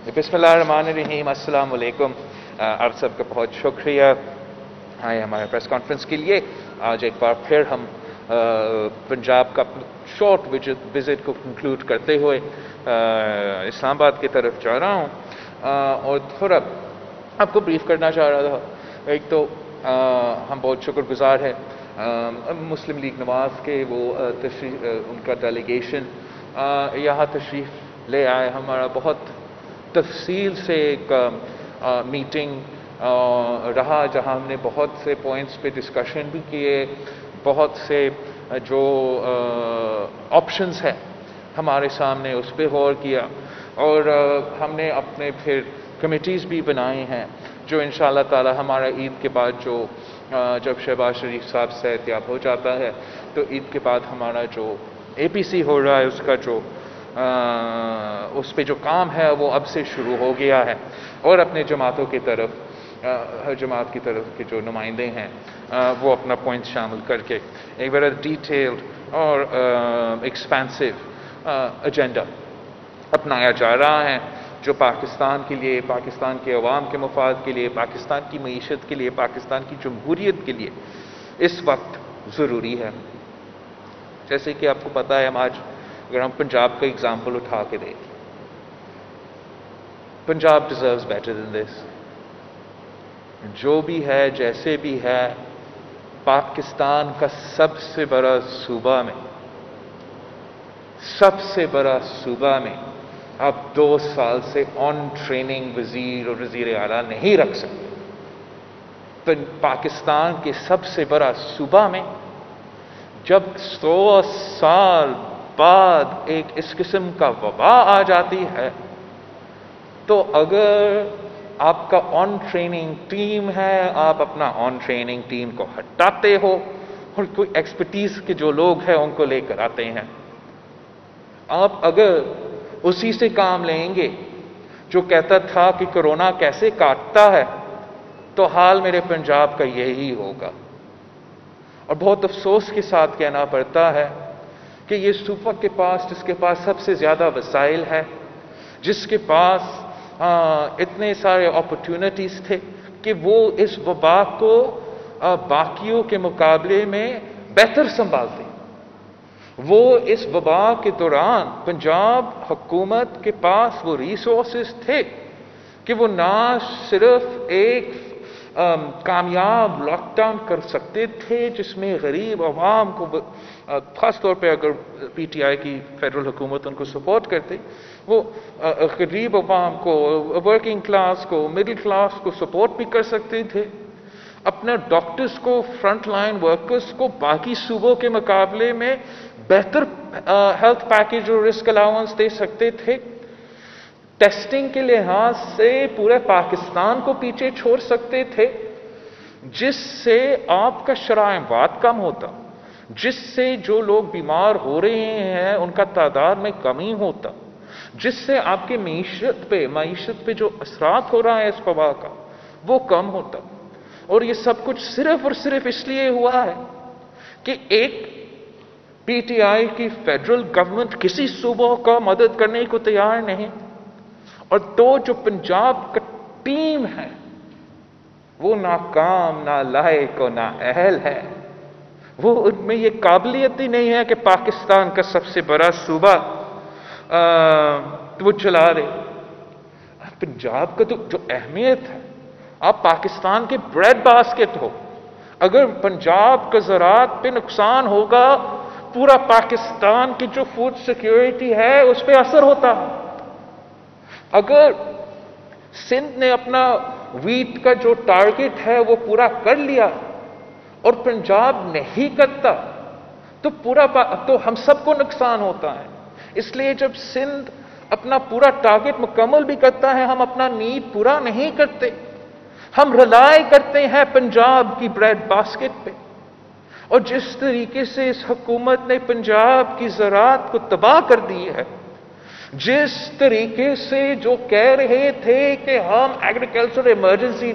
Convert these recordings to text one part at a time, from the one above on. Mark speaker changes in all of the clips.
Speaker 1: बिस्मिल्लाहिर्रहमानिर्रहीम, अस्सलाम वालेकुम। आप सबका बहुत शुक्रिया आए हमारे प्रेस कॉन्फ्रेंस के लिए। आज एक बार फिर हम पंजाब का शॉर्ट विजिट को कंक्लूड करते हुए इस्लामाबाद की तरफ जा रहा हूँ और थोड़ा आपको ब्रीफ करना चाह रहा था। एक तो हम बहुत शुक्रगुजार हैं मुस्लिम लीग नवाज़ के, वो उनका डेलीगेशन यहाँ तशरीफ़ ले आए। हमारा बहुत तफसील से एक मीटिंग रहा जहां हमने बहुत से पॉइंट्स पे डिस्कशन भी किए, बहुत से जो ऑप्शंस हैं हमारे सामने उस पर गौर किया और हमने अपने फिर कमिटीज़ भी बनाई हैं जो इंशाअल्लाह ताला हमारा ईद के बाद जो जब शहबाज शरीफ साहब सेहतियाब हो जाता है तो ईद के बाद हमारा जो APC हो रहा है उसका जो उस पे जो काम है वो अब से शुरू हो गया है और अपने जमातों की तरफ हर जमात की तरफ के जो नुमाइंदे हैं वो अपना पॉइंट शामिल करके एक बड़ा डिटेल्ड और एक्सपेंसिव एजेंडा अपनाया जा रहा है जो पाकिस्तान के लिए, पाकिस्तान के अवाम के मफाद के लिए, पाकिस्तान की मईशत के लिए, पाकिस्तान की जमहूरियत के लिए इस वक्त ज़रूरी है। जैसे कि आपको पता है, हम आज अगर हम पंजाब का एग्जाम्पल उठा के देखें, Punjab deserves better than this. जो भी है, जैसे भी है, पाकिस्तान का सबसे बड़ा सूबा में आप 2 साल से ऑन ट्रेनिंग वजीर और वजीर आला नहीं रख सकते। पाकिस्तान के सबसे बड़ा सूबा में जब 100 साल बाद एक इस किस्म का वबा आ जाती है तो अगर आपका ऑन ट्रेनिंग टीम है, आप अपना ऑन ट्रेनिंग टीम को हटाते हो और कोई एक्सपर्टीज के जो लोग हैं उनको लेकर आते हैं। आप अगर उसी से काम लेंगे जो कहता था कि कोरोना कैसे काटता है, तो हाल मेरे पंजाब का यही होगा। और बहुत अफसोस के साथ कहना पड़ता है कि ये सूबा के पास, जिसके पास सबसे ज्यादा वसाइल है, जिसके पास इतने सारे अपॉर्चुनिटीज थे कि वो इस वबा को बाकियों के मुकाबले में बेहतर संभालते, वो इस वबा के दौरान पंजाब हुकूमत के पास वो रिसोर्सेज थे कि वो ना सिर्फ एक कामयाब लॉकडाउन कर सकते थे जिसमें गरीब अवाम को, खास तौर पे अगर PTI की फेडरल हुकूमत उनको सपोर्ट करते, वो गरीब अवाम को, वर्किंग क्लास को, मिडिल क्लास को सपोर्ट भी कर सकते थे, अपने डॉक्टर्स को, फ्रंट लाइन वर्कर्स को बाकी सूबों के मुकाबले में बेहतर हेल्थ पैकेज और रिस्क अलाउंस दे सकते थे, टेस्टिंग के लिहाज से पूरे पाकिस्तान को पीछे छोड़ सकते थे, जिससे आपका शरायवाद कम होता, जिससे जो लोग बीमार हो रहे हैं उनका तादाद में कमी होता, जिससे आपकी मईशत पे जो असरात हो रहा है इस वबा का वो कम होता। और ये सब कुछ सिर्फ और सिर्फ इसलिए हुआ है कि एक PTI की फेडरल गवर्नमेंट किसी सूबों का मदद करने को तैयार नहीं, और तो जो पंजाब का टीम है वो नाकाम, ना लायक और ना अहल है। वो उनमें ये काबिलियत ही नहीं है कि पाकिस्तान का सबसे बड़ा सूबा वो चला दे। पंजाब का तो जो अहमियत है, आप पाकिस्तान के ब्रेड बास्केट हो, अगर पंजाब का ज़राअत पे नुकसान होगा पूरा पाकिस्तान की जो फूड सिक्योरिटी है उस पर असर होता है। अगर सिंध ने अपना वीट का जो टारगेट है वो पूरा कर लिया और पंजाब नहीं करता तो हम सबको नुकसान होता है। इसलिए जब सिंध अपना पूरा टारगेट मुकम्मल भी करता है, हम अपना नीड पूरा नहीं करते, हम रिलाय करते हैं पंजाब की ब्रेड बास्केट पे। और जिस तरीके से इस हुकूमत ने पंजाब की ज़राअत को तबाह कर दी है, जिस तरीके से जो कह रहे थे कि हम एग्रीकल्चर इमरजेंसी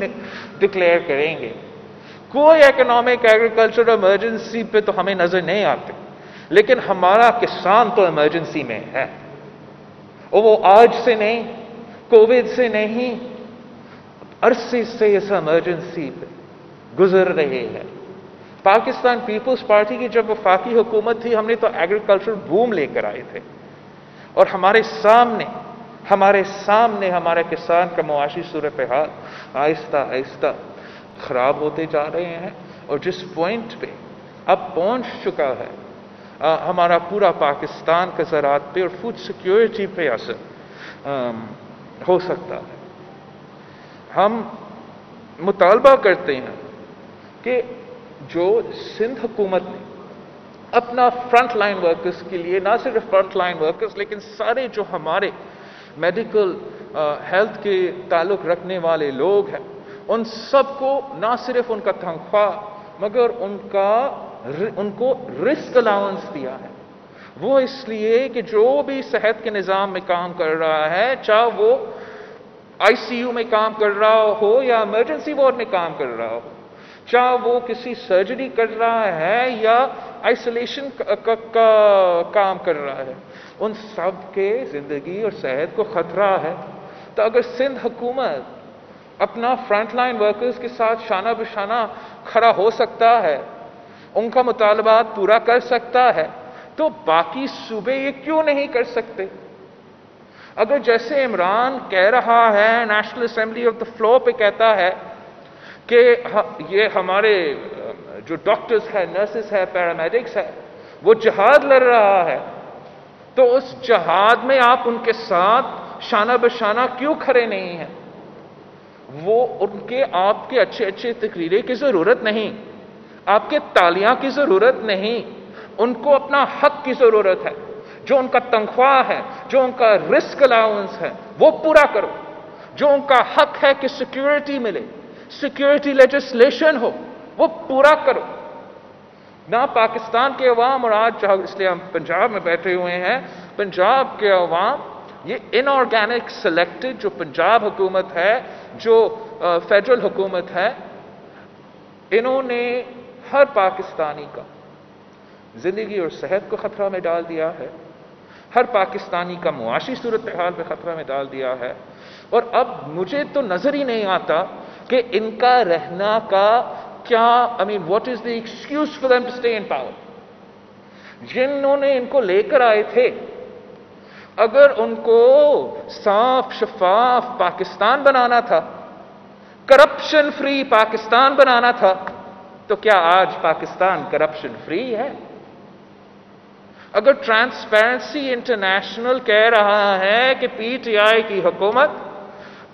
Speaker 1: डिक्लेयर करेंगे, कोई इकोनॉमिक एग्रीकल्चर इमरजेंसी पे तो हमें नजर नहीं आते, लेकिन हमारा किसान तो इमरजेंसी में है। और वो आज से नहीं, कोविड से नहीं, अरसे से इस इमरजेंसी पे गुजर रहे हैं। पाकिस्तान पीपल्स पार्टी की जब वफाकी हुकूमत थी, हमने तो एग्रीकल्चर बूम लेकर आए थे, और हमारे सामने हमारे किसान का मुआशी सूरत हाल आहिस्ता आहिस्ता खराब होते जा रहे हैं, और जिस पॉइंट पे अब पहुंच चुका है हमारा पूरा पाकिस्तान का ज़राअत पे और फूड सिक्योरिटी पे असर हो सकता है। हम मुतालबा करते हैं कि जो सिंध हुकूमत ने अपना फ्रंट लाइन वर्कर्स के लिए, ना सिर्फ फ्रंट लाइन वर्कर्स लेकिन सारे जो हमारे मेडिकल हेल्थ के ताल्लुक रखने वाले लोग हैं, उन सबको ना सिर्फ उनका तनख्वाह मगर उनको रिस्क अलाउंस दिया है। वो इसलिए कि जो भी सेहत के निज़ाम में काम कर रहा है, चाहे वो आईसीयू में काम कर रहा हो या इमरजेंसी वार्ड में काम कर रहा हो, चाहे वो किसी सर्जरी कर रहा है या आइसोलेशन का काम कर रहा है, उन सब के जिंदगी और सेहत को खतरा है। तो अगर सिंध हुकूमत अपना फ्रंट लाइन वर्कर्स के साथ शाना बशाना खड़ा हो सकता है, उनका मुतालबात पूरा कर सकता है, तो बाकी सूबे ये क्यों नहीं कर सकते? अगर जैसे इमरान कह रहा है, national assembly of the floor पे कहता है कि ये हमारे जो डॉक्टर्स है, नर्सेस है, पैरामेडिक्स है, वो जिहाद लड़ रहा है, तो उस जिहाद में आप उनके साथ शाना बशाना क्यों खड़े नहीं हैं? वो उनके आपके अच्छे अच्छे तकरीरें की जरूरत नहीं, आपके तालियां की जरूरत नहीं, उनको अपना हक की जरूरत है। जो उनका तनख्वाह है, जो उनका रिस्क अलाउंस है, वो पूरा करो। जो उनका हक है कि सिक्योरिटी मिले, सिक्योरिटी लेजिस्लेशन हो, वो पूरा करो। ना पाकिस्तान के अवाम, और आज इसलिए हम पंजाब में बैठे हुए हैं, पंजाब के अवाम ये इनऑर्गेनिक सेलेक्टेड जो पंजाब हुकूमत है, जो फेडरल हुकूमत है, इन्होंने हर पाकिस्तानी का जिंदगी और सेहत को खतरा में डाल दिया है, हर पाकिस्तानी का मुआशी सूरत हाल पे खतरा में डाल दिया है। और अब मुझे तो नजर ही नहीं आता कि इनका रहना का क्या, what is the excuse for them to stay in power? जिन्होंने इनको लेकर आए थे, अगर उनको साफ शफाफ पाकिस्तान बनाना था, करप्शन फ्री पाकिस्तान बनाना था, तो क्या आज पाकिस्तान करप्शन फ्री है? अगर ट्रांसपेरेंसी इंटरनेशनल कह रहा है कि पीटीआई की हुकूमत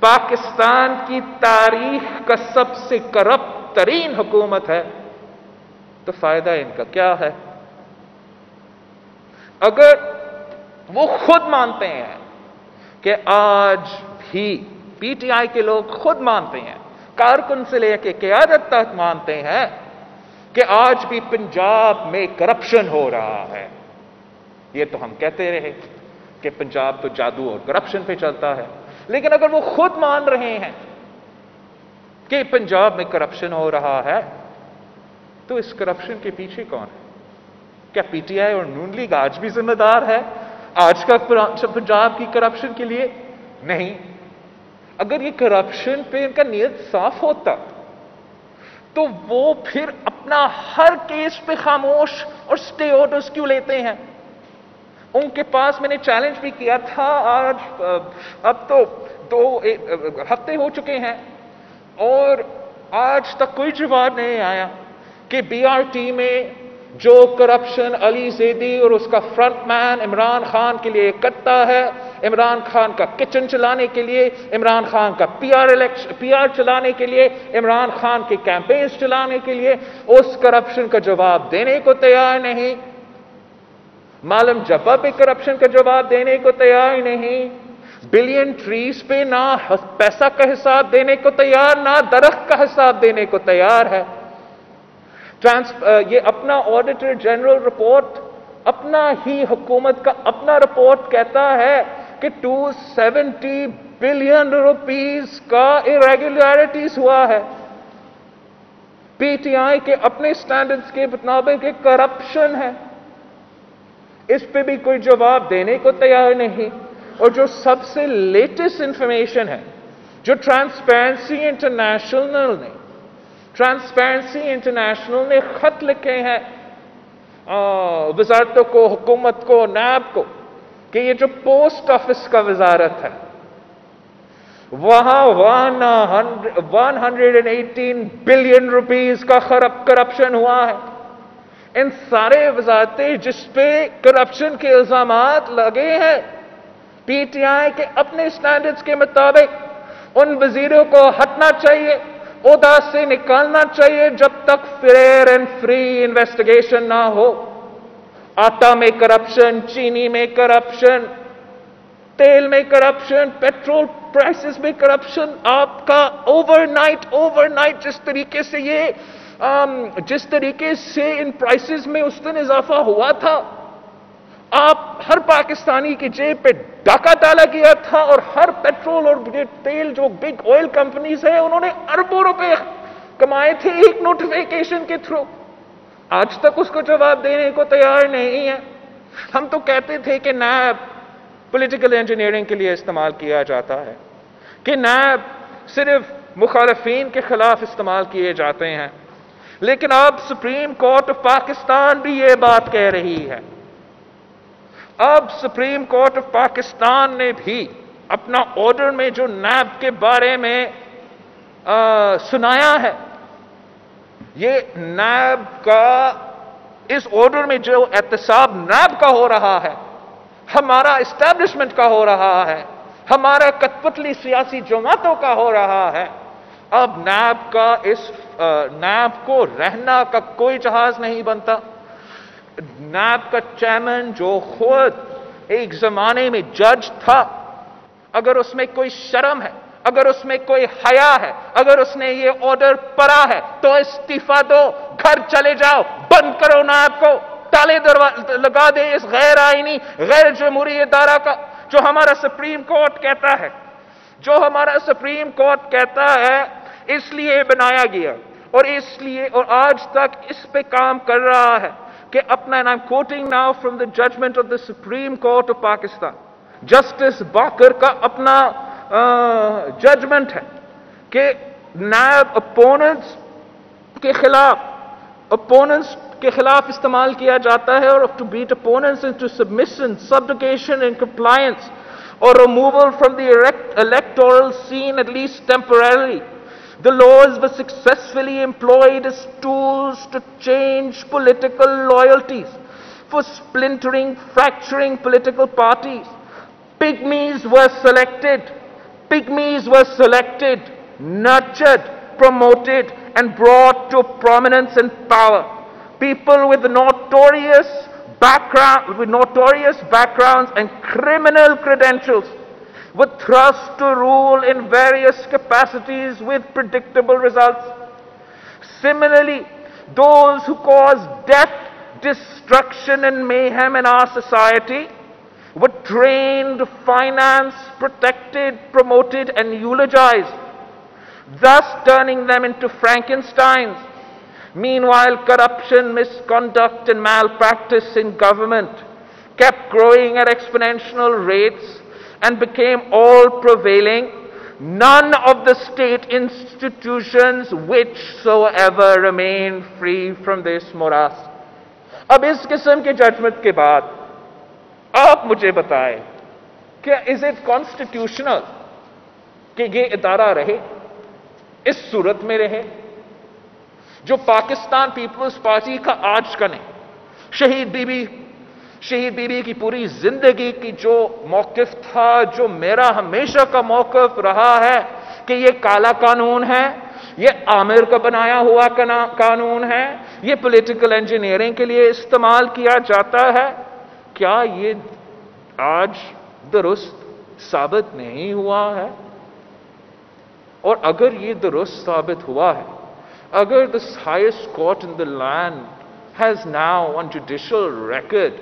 Speaker 1: पाकिस्तान की तारीख का सबसे करप्ट तरीन हुकूमत है, तो फायदा इनका क्या है? अगर वो खुद मानते हैं कि आज भी पीटीआई के लोग खुद मानते हैं, कारकुन से लेकर क़यादत तक मानते हैं कि आज भी पंजाब में करप्शन हो रहा है। ये तो हम कहते रहे कि पंजाब तो जादू और करप्शन पे चलता है, लेकिन अगर वो खुद मान रहे हैं कि पंजाब में करप्शन हो रहा है, तो इस करप्शन के पीछे कौन है? क्या पीटीआई और नून लीग आज भी जिम्मेदार है आज का पंजाब की करप्शन के लिए? नहीं। अगर ये करप्शन पे इनका नीयत साफ होता, तो वो फिर अपना हर केस पे खामोश और स्टे ऑर्डर्स क्यों लेते हैं? उनके पास मैंने चैलेंज भी किया था, आज अब तो 2 हफ्ते हो चुके हैं और आज तक कोई जवाब नहीं आया कि बीआरटी में जो करप्शन अली ज़ैदी और उसका फ्रंटमैन इमरान खान के लिए करता है, इमरान खान का किचन चलाने के लिए, इमरान खान का पीआर चलाने के लिए, इमरान खान के कैंपेन्स चलाने के लिए, उस करप्शन का जवाब देने को तैयार नहीं। मालम जब्बा पे करप्शन का जवाब देने को तैयार नहीं। बिलियन ट्रीज पे ना पैसा का हिसाब देने को तैयार, ना दरख्त का हिसाब देने को तैयार है। ये अपना ऑडिटर जनरल रिपोर्ट, अपना ही हुकूमत का अपना रिपोर्ट कहता है कि 270 बिलियन रुपीस का इरेगुलरिटीज हुआ है। पीटीआई के अपने स्टैंडर्ड्स के मुताबिक करप्शन है। इस पे भी कोई जवाब देने को तैयार नहीं। اور جو سب سے لیٹسٹ انفارمیشن ہے جو ٹرانسپیرنسی انٹرنیشنل نے خط لکھے ہیں وزارتوں کو، حکومت کو، نیب کو، کہ یہ جو پوسٹ آفس کا وزارت ہے وہاں 118 بلین روپیز کا کرپشن ہوا ہے. ان سارے وزارتیں جس پہ کرپشن کے الزامات لگے ہیں، پی ٹی آئی کے اپنے سٹینڈرڈز کے مطابق ان وزیروں کو ہٹنا چاہیے، عہدہ سے نکالنا چاہیے جب تک فیئر اینڈ فری انویسٹیگیشن نہ ہو. آٹا میں کرپشن، چینی میں کرپشن، تیل میں کرپشن، پیٹرول پرائسز میں کرپشن. آپ کا اوور نائٹ جس طریقے سے ان پرائسز میں اس دن اضافہ ہوا تھا، آپ ہر پاکستانی کی جیب پہ ڈاکہ ڈالا گیا تھا، اور ہر پیٹرول اور تیل جو بگ آئل کمپنیز ہیں انہوں نے اربوں روپے کمائے تھے ایک نوٹیفیکیشن کے تھرو. آج تک اس کو جواب دینے کو تیار نہیں ہے. ہم تو کہتے تھے کہ نیب پولیٹیکل انجینئرنگ کے لیے استعمال کیا جاتا ہے، کہ نیب صرف مخالفین کے خلاف استعمال کیے جاتے ہیں، لیکن اب سپریم کورٹ آف پاکستان بھی یہ بات کہہ رہی ہے. اب سپریم کورٹ آف پاکستان نے بھی اپنا آرڈر میں جو نیب کے بارے میں سنایا ہے، یہ نیب کا اس آرڈر میں جو احتساب نیب کا ہو رہا ہے، ہمارا اسٹیبلشمنٹ کا ہو رہا ہے، ہمارا کٹپتلی سیاسی جماعتوں کا ہو رہا ہے. اب نیب کو رہنا کا کوئی جہاز نہیں بنتا. نیب کا چیئرمین جو خود ایک زمانے میں جج تھا، اگر اس میں کوئی شرم ہے، اگر اس میں کوئی حیا ہے، اگر اس نے یہ آرڈر پڑھا ہے تو استعفیٰ دو، گھر چلے جاؤ، بند کرو نیب کو، تالے لگا دے اس غیر آئینی، غیر جمہوری ادارہ کا جو ہمارا سپریم کورٹ کہتا ہے اس لیے بنایا گیا، اور آج تک اس پہ کام کر رہا ہے کہ اپنا I'm quoting now from the judgment of the Supreme Court of Pakistan. Justice Baqar کا اپنا ججمنٹ ہے کہ نیب اپوننٹس کے خلاف استعمال کیا جاتا ہے، اور to beat opponents into submission, subjugation and compliance, or removal from the electoral scene at least temporarily. The laws were successfully employed as tools to change political loyalties, for splintering, fracturing political parties. Pygmies were selected, nurtured, promoted, and brought to prominence and power. People with notorious backgrounds and criminal credentials were thrust to rule in various capacities with predictable results. Similarly, those who caused death, destruction, and mayhem in our society were trained, financed, protected, promoted, and eulogized, thus turning them into Frankensteins. Meanwhile, corruption, misconduct, and malpractice in government kept growing at exponential rates and became all prevailing. None of the state institutions whichsoever remained free from this morass. اب اس قسم کے judgment کے بعد آپ مجھے بتائیں کہ is it constitutional کہ یہ ادارہ رہے، اس صورت میں رہے؟ جو پاکستان پیپلز پارٹی کا آج کا نہیں، شہید بی بی کی پوری زندگی کی جو موقف تھا، جو میرا ہمیشہ کا موقف رہا ہے کہ یہ کالا قانون ہے، یہ عامر کا بنایا ہوا قانون ہے، یہ پولیٹیکل انجینئرنگ کے لیے استعمال کیا جاتا ہے. کیا یہ آج درست ثابت نہیں ہوا ہے؟ اور اگر یہ درست ثابت ہوا ہے، اگر the highest court in the land has now on judicial record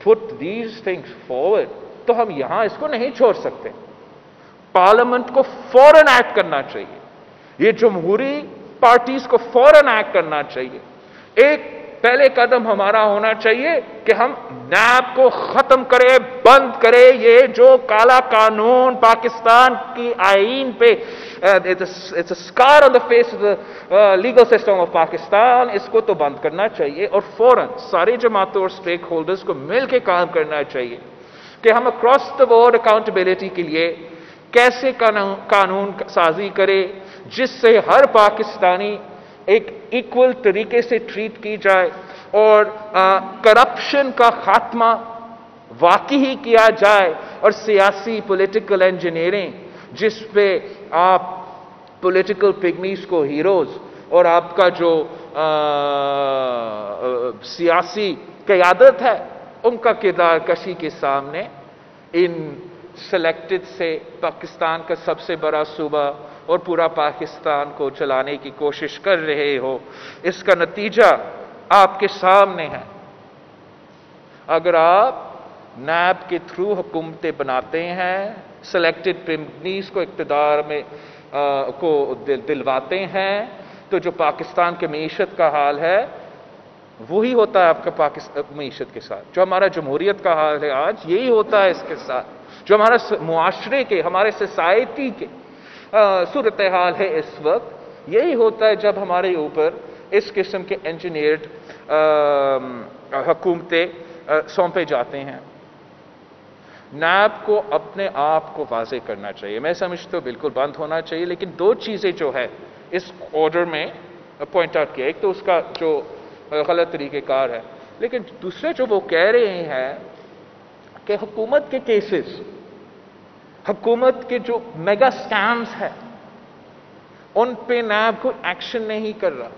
Speaker 1: put these things forward, تو ہم یہاں اس کو نہیں چھوڑ سکتے. پارلیمنٹ کو فوراً ایکٹ کرنا چاہیے، یہ جمہوری پارٹیز کو فوراً ایکٹ کرنا چاہیے. ایک پہلے قدم ہمارا ہونا چاہیے کہ ہم نیب کو ختم کرے، بند کرے. یہ جو کالا قانون پاکستان کی آئین پہ it's a scar on the face of the legal system of Pakistan، اس کو تو بند کرنا چاہیے. اور فوراً ساری جماعتوں اور اسٹیک ہولڈرز کو مل کے کام کرنا چاہیے کہ ہم اکراس دا بورڈ اکاؤنٹیبلٹی کے لیے کیسے قانون سازی کرے جس سے ہر پاکستانی ایک ایکول طریقے سے ٹریٹ کی جائے اور کرپشن کا خاتمہ واقعی کیا جائے. اور سیاسی پولیٹیکل انجینئرنگ جس پہ آپ پولیٹیکل پگمیز کو ہیروز اور آپ کا جو سیاسی قیادت ہے ان کا کردار کشی کے سامنے ان سلیکٹڈ سے پاکستان کا سب سے بڑا صوبہ اور پورا پاکستان کو چلانے کی کوشش کر رہے ہو. اس کا نتیجہ آپ کے سامنے ہے. اگر آپ نیب کے تھرو حکومتیں بناتے ہیں، سلیکٹڈ پگمیز کو اقتدار میں کو دلواتے ہیں، تو جو پاکستان کے معیشت کا حال ہے وہی ہوتا ہے آپ کا معیشت کے ساتھ. جو ہمارا جمہوریت کا حال ہے آج، یہی ہوتا ہے اس کے ساتھ. جو ہمارا معاشرے کے، ہمارے سوسائٹی کے صورتحال ہے اس وقت، یہی ہوتا ہے جب ہمارے اوپر اس قسم کے انجینئرڈ حکومتیں سونپے جاتے ہیں. نیب کو اپنے آپ کو واضح کرنا چاہیے. میں سمجھتا ہوں بالکل بند ہونا چاہیے، لیکن دو چیزیں جو ہے اس آرڈر میں پوائنٹ آؤٹ کیا. ایک تو اس کا جو غلط طریقہ کار ہے، لیکن دوسرے جو وہ کہہ رہے ہیں کہ حکومت کے کیسز، حکومت کے جو میگا سکیمز ہیں ان پہ نیب کو ایکشن نہیں کر رہا.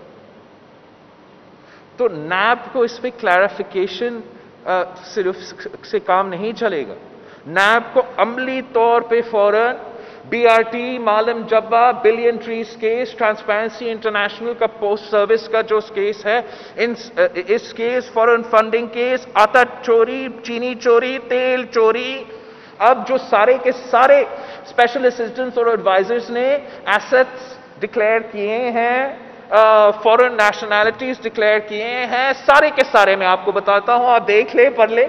Speaker 1: تو نیب کو اس پہ کلیریفیکیشن صرف سے کام نہیں چلے گا. نیب کو عملی طور پہ فوراً be R T, Malam Jabba, billion trees case, Transparency International کا پوسٹ سروس کا جو کیس ہے، اس کیس، فورن فنڈنگ کیس، آٹا چوری، چینی چوری، تیل چوری، اب جو سارے کے سارے اسپیشل اسسٹنٹس اور ایڈوائزرز نے ایسٹس ڈکلیئر کیے ہیں، فورن نیشنلٹیز ڈکلیئر کیے ہیں، سارے کے سارے میں آپ کو بتاتا ہوں، آپ دیکھ لیں، پڑھ لیں،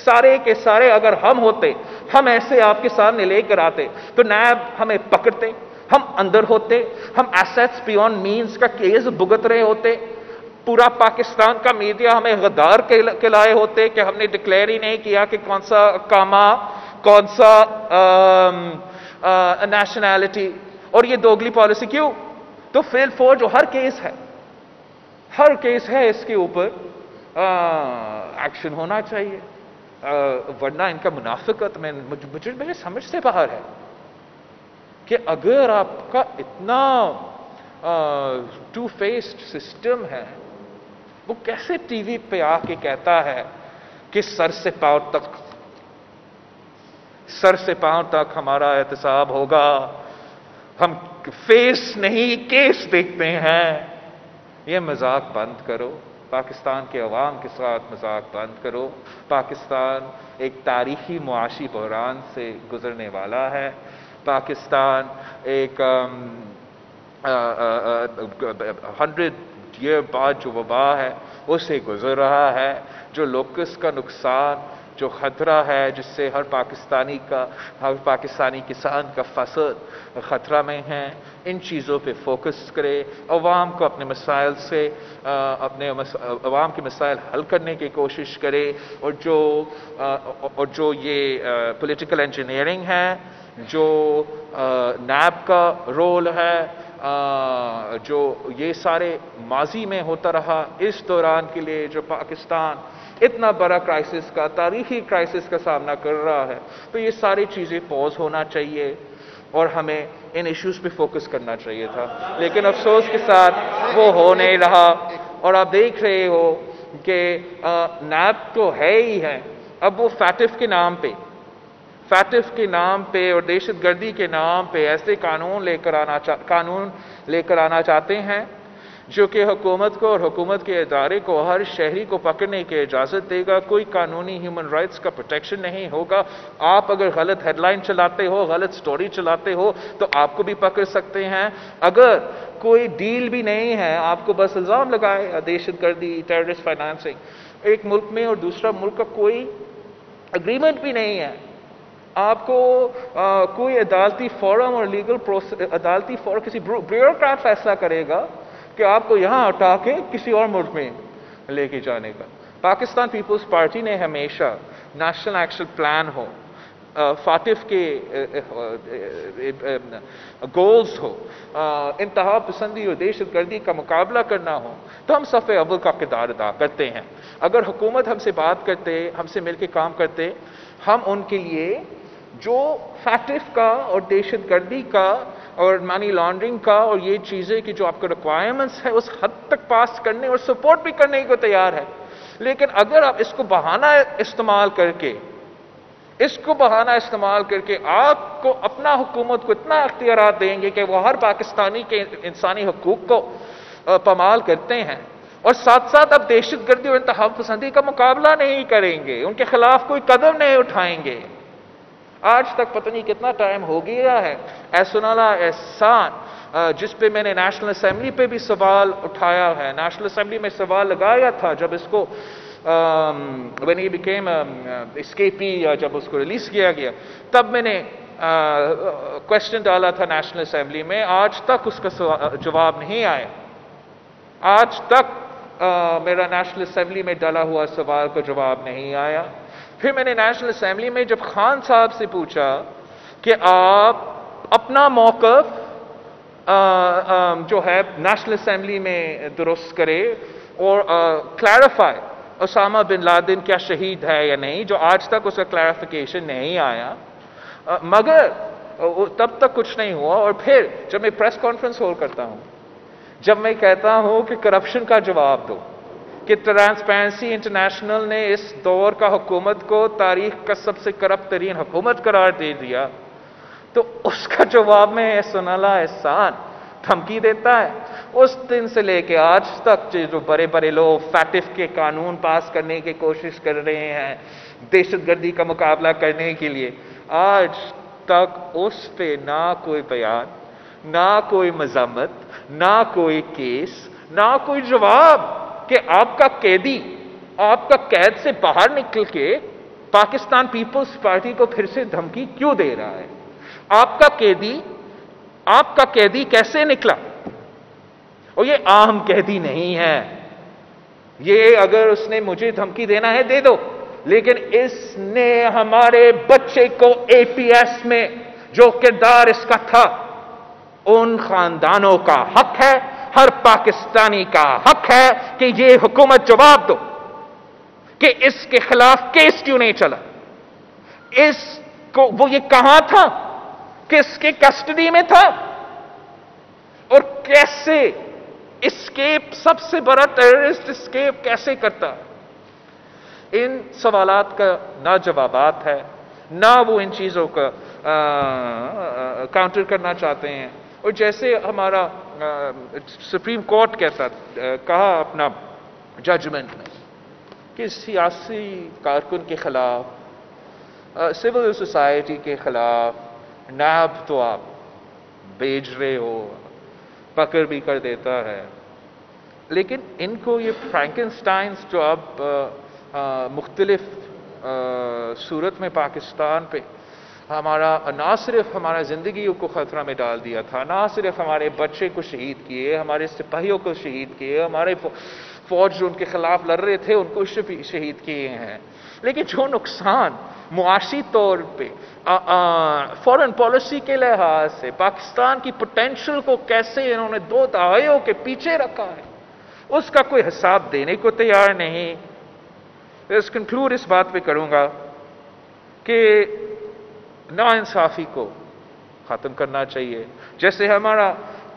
Speaker 1: سارے کے سارے اگر ہم ہوتے، ہم ایسے آپ کے سامنے لے کر آتے تو نیب ہمیں پکڑتے، ہم اندر ہوتے، ہم ایسٹس بیونڈ مینز کا کیس بھگت رہے ہوتے، پورا پاکستان کا میڈیا ہمیں غدار کہلائے ہوتے کہ ہم نے ڈکلیئر ہی نہیں کیا کہ کون سا کاما، کون سا نیشنلٹی. اور یہ دوگلی پالیسی کیوں؟ تو فیل فور جو ہر کیس ہے اس کے اوپر ایکشن ہونا چاہیے، ورنہ ان کا منافقت مجھے سمجھ سے باہر ہے کہ اگر آپ کا اتنا ٹو فیسڈ سسٹم ہے، وہ کیسے ٹی وی پہ آ کے کہتا ہے کہ سر سے پاؤں تک ہمارا احتساب ہوگا، ہم فیس نہیں کیس دیکھتے ہیں. یہ مذاق بند کرو، پاکستان کے عوام کے ساتھ مذاق بند کرو. پاکستان ایک تاریخی معاشی بحران سے گزرنے والا ہے. پاکستان ایک 100 ایئر بعد جو وبا ہے اسے گزر رہا ہے. جو لوکس کا نقصان، جو خطرہ ہے جس سے ہر پاکستانی کسان کا فصل خطرہ میں ہے، ان چیزوں پہ فوکس کرے، عوام کو اپنے مسائل سے عوام کے مسائل حل کرنے کی کوشش کرے. اور جو یہ پولیٹیکل انجینئرنگ ہے، جو نیب کا رول ہے، جو یہ سارے ماضی میں ہوتا رہا، اس دوران کے لیے جو پاکستان اتنا بڑا کرائسس کا، تاریخی کرائسس کا سامنا کر رہا ہے، تو یہ ساری چیزیں پوز ہونا چاہیے اور ہمیں ان ایشوز پہ فوکس کرنا چاہیے تھا. لیکن افسوس کے ساتھ وہ ہو نہیں رہا. اور آپ دیکھ رہے ہو کہ نیب تو ہے ہی ہے، اب وہ فیٹف کے نام پہ اور دہشت گردی کے نام پہ ایسے قانون لے کر آنا چاہتے ہیں جو کہ حکومت کو اور حکومت کے ادارے کو ہر شہری کو پکڑنے کی اجازت دے گا. کوئی قانونی ہیومن رائٹس کا پروٹیکشن نہیں ہوگا. آپ اگر غلط ہیڈ لائن چلاتے ہو، غلط سٹوری چلاتے ہو تو آپ کو بھی پکڑ سکتے ہیں. اگر کوئی ڈیل بھی نہیں ہے، آپ کو بس الزام لگائے دہشت گردی، ٹیررسٹ فائنانسنگ، ایک ملک میں اور دوسرا ملک کا کوئی اگریمنٹ بھی نہیں ہے، آپ کو کوئی عدالتی فورم اور لیگل عدالتی فورم کسی بیوروکریٹ فیصلہ کرے گا کہ آپ کو یہاں ہٹا کے کسی اور ملک میں لے کے جانے کا۔ پاکستان پیپلز پارٹی نے ہمیشہ نیشنل ایکشن پلان ہو، فاطف کے گولز ہو، انتہا پسندی اور دہشت گردی کا مقابلہ کرنا ہو تو ہم صف اول کا کردار ادا کرتے ہیں۔ اگر حکومت ہم سے بات کرتے، ہم سے مل کے کام کرتے، ہم ان کے لیے جو فاطف کا اور دہشت گردی کا اور منی لانڈرنگ کا اور یہ چیزیں کہ جو آپ کو ریکوائرمنٹس ہے اس حد تک پاس کرنے اور سپورٹ بھی کرنے کو تیار ہے، لیکن اگر آپ اس کو بہانہ استعمال کر کے آپ کو اپنا حکومت کو اتنا اختیارات دیں گے کہ وہ ہر پاکستانی کے انسانی حقوق کو پامال کرتے ہیں اور ساتھ ساتھ اب دہشت گردی اور انتہا پسندی کا مقابلہ نہیں کریں گے، ان کے خلاف کوئی قدم نہیں اٹھائیں گے۔ آج تک پتہ نہیں کتنا ٹائم ہو گیا ہے احسناللہ احسان جس پہ میں نے نیشنل اسمبلی پہ بھی سوال اٹھایا ہے، نیشنل اسمبلی میں سوال لگایا تھا جب اس کو when he became escapee یا جب اس کو ریلیز کیا گیا، تب میں نے کوشچن ڈالا تھا نیشنل اسمبلی میں، آج تک اس کا جواب نہیں آیا، آج تک میرا نیشنل اسمبلی میں ڈالا ہوا سوال کا جواب نہیں آیا۔ پھر میں نے نیشنل اسمبلی میں جب خان صاحب سے پوچھا کہ آپ اپنا موقف جو ہے نیشنل اسمبلی میں درست کرے اور کلیریفائی اسامہ بن لادن کیا شہید ہے یا نہیں، جو آج تک اس کا کلیریفیکیشن نہیں آیا، مگر تب تک کچھ نہیں ہوا۔ اور پھر جب میں پریس کانفرنس ہولڈ کرتا ہوں، جب میں کہتا ہوں کہ کرپشن کا جواب دو، کہ ٹرانسپیرنسی انٹرنیشنل نے اس دور کا حکومت کو تاریخ کا سب سے کرپٹ ترین حکومت قرار دے دیا، تو اس کا جواب میں احسناللہ احسان دھمکی دیتا ہے۔ اس دن سے لے کے آج تک جو بڑے بڑے لوگ فاطف کے قانون پاس کرنے کی کوشش کر رہے ہیں دہشت گردی کا مقابلہ کرنے کے لیے، آج تک اس پہ نہ کوئی بیان، نہ کوئی مذمت، نہ کوئی کیس، نہ کوئی جواب کہ آپ کا قیدی آپ کا قید سے باہر نکل کے پاکستان پیپلز پارٹی کو پھر سے دھمکی کیوں دے رہا ہے؟ آپ کا قیدی کیسے نکلا؟ اور یہ عام قیدی نہیں ہے، یہ اگر اس نے مجھے دھمکی دینا ہے دے دو، لیکن اس نے ہمارے بچے کو اے پی ایس میں جو کردار اس کا تھا، ان خاندانوں کا حق ہے، ہر پاکستانی کا حق ہے کہ یہ حکومت جواب دو کہ اس کے خلاف کیس کیوں نہیں چلا، اس کو وہ یہ کہاں تھا، کس کے کسٹڈی میں تھا، اور کیسے اسکیپ، سب سے بڑا ٹیررسٹ اسکیپ کیسے کرتا۔ ان سوالات کا نہ جوابات ہے، نہ وہ ان چیزوں کا کاؤنٹر کرنا چاہتے ہیں۔ اور جیسے ہمارا سپریم کورٹ کہا اپنا ججمنٹ میں کہ سیاسی کارکن کے خلاف، سول سوسائٹی کے خلاف نیب تو آپ بھیج رہے ہو، پکڑ بھی کر دیتا ہے، لیکن ان کو یہ فرینکنسٹائنز جو اب مختلف صورت میں پاکستان پہ نہ صرف ہمارا زندگیوں کو خطرہ میں ڈال دیا تھا، نہ صرف ہمارے بچے کو شہید کیے، ہمارے سپاہیوں کو شہید کیے، ہمارے فوج جو ان کے خلاف لڑ رہے تھے ان کو شہید کیے ہیں، لیکن جو نقصان معاشی طور پہ فورن پالیسی کے لحاظ سے پاکستان کی پوٹینشل کو کیسے انہوں نے 2 دہائیوں کے پیچھے رکھا ہے، اس کا کوئی حساب دینے کو تیار نہیں۔ اس کنکلوڈ اس بات پہ کروں گا کہ نا انصافی کو ختم کرنا چاہیے، جیسے ہمارا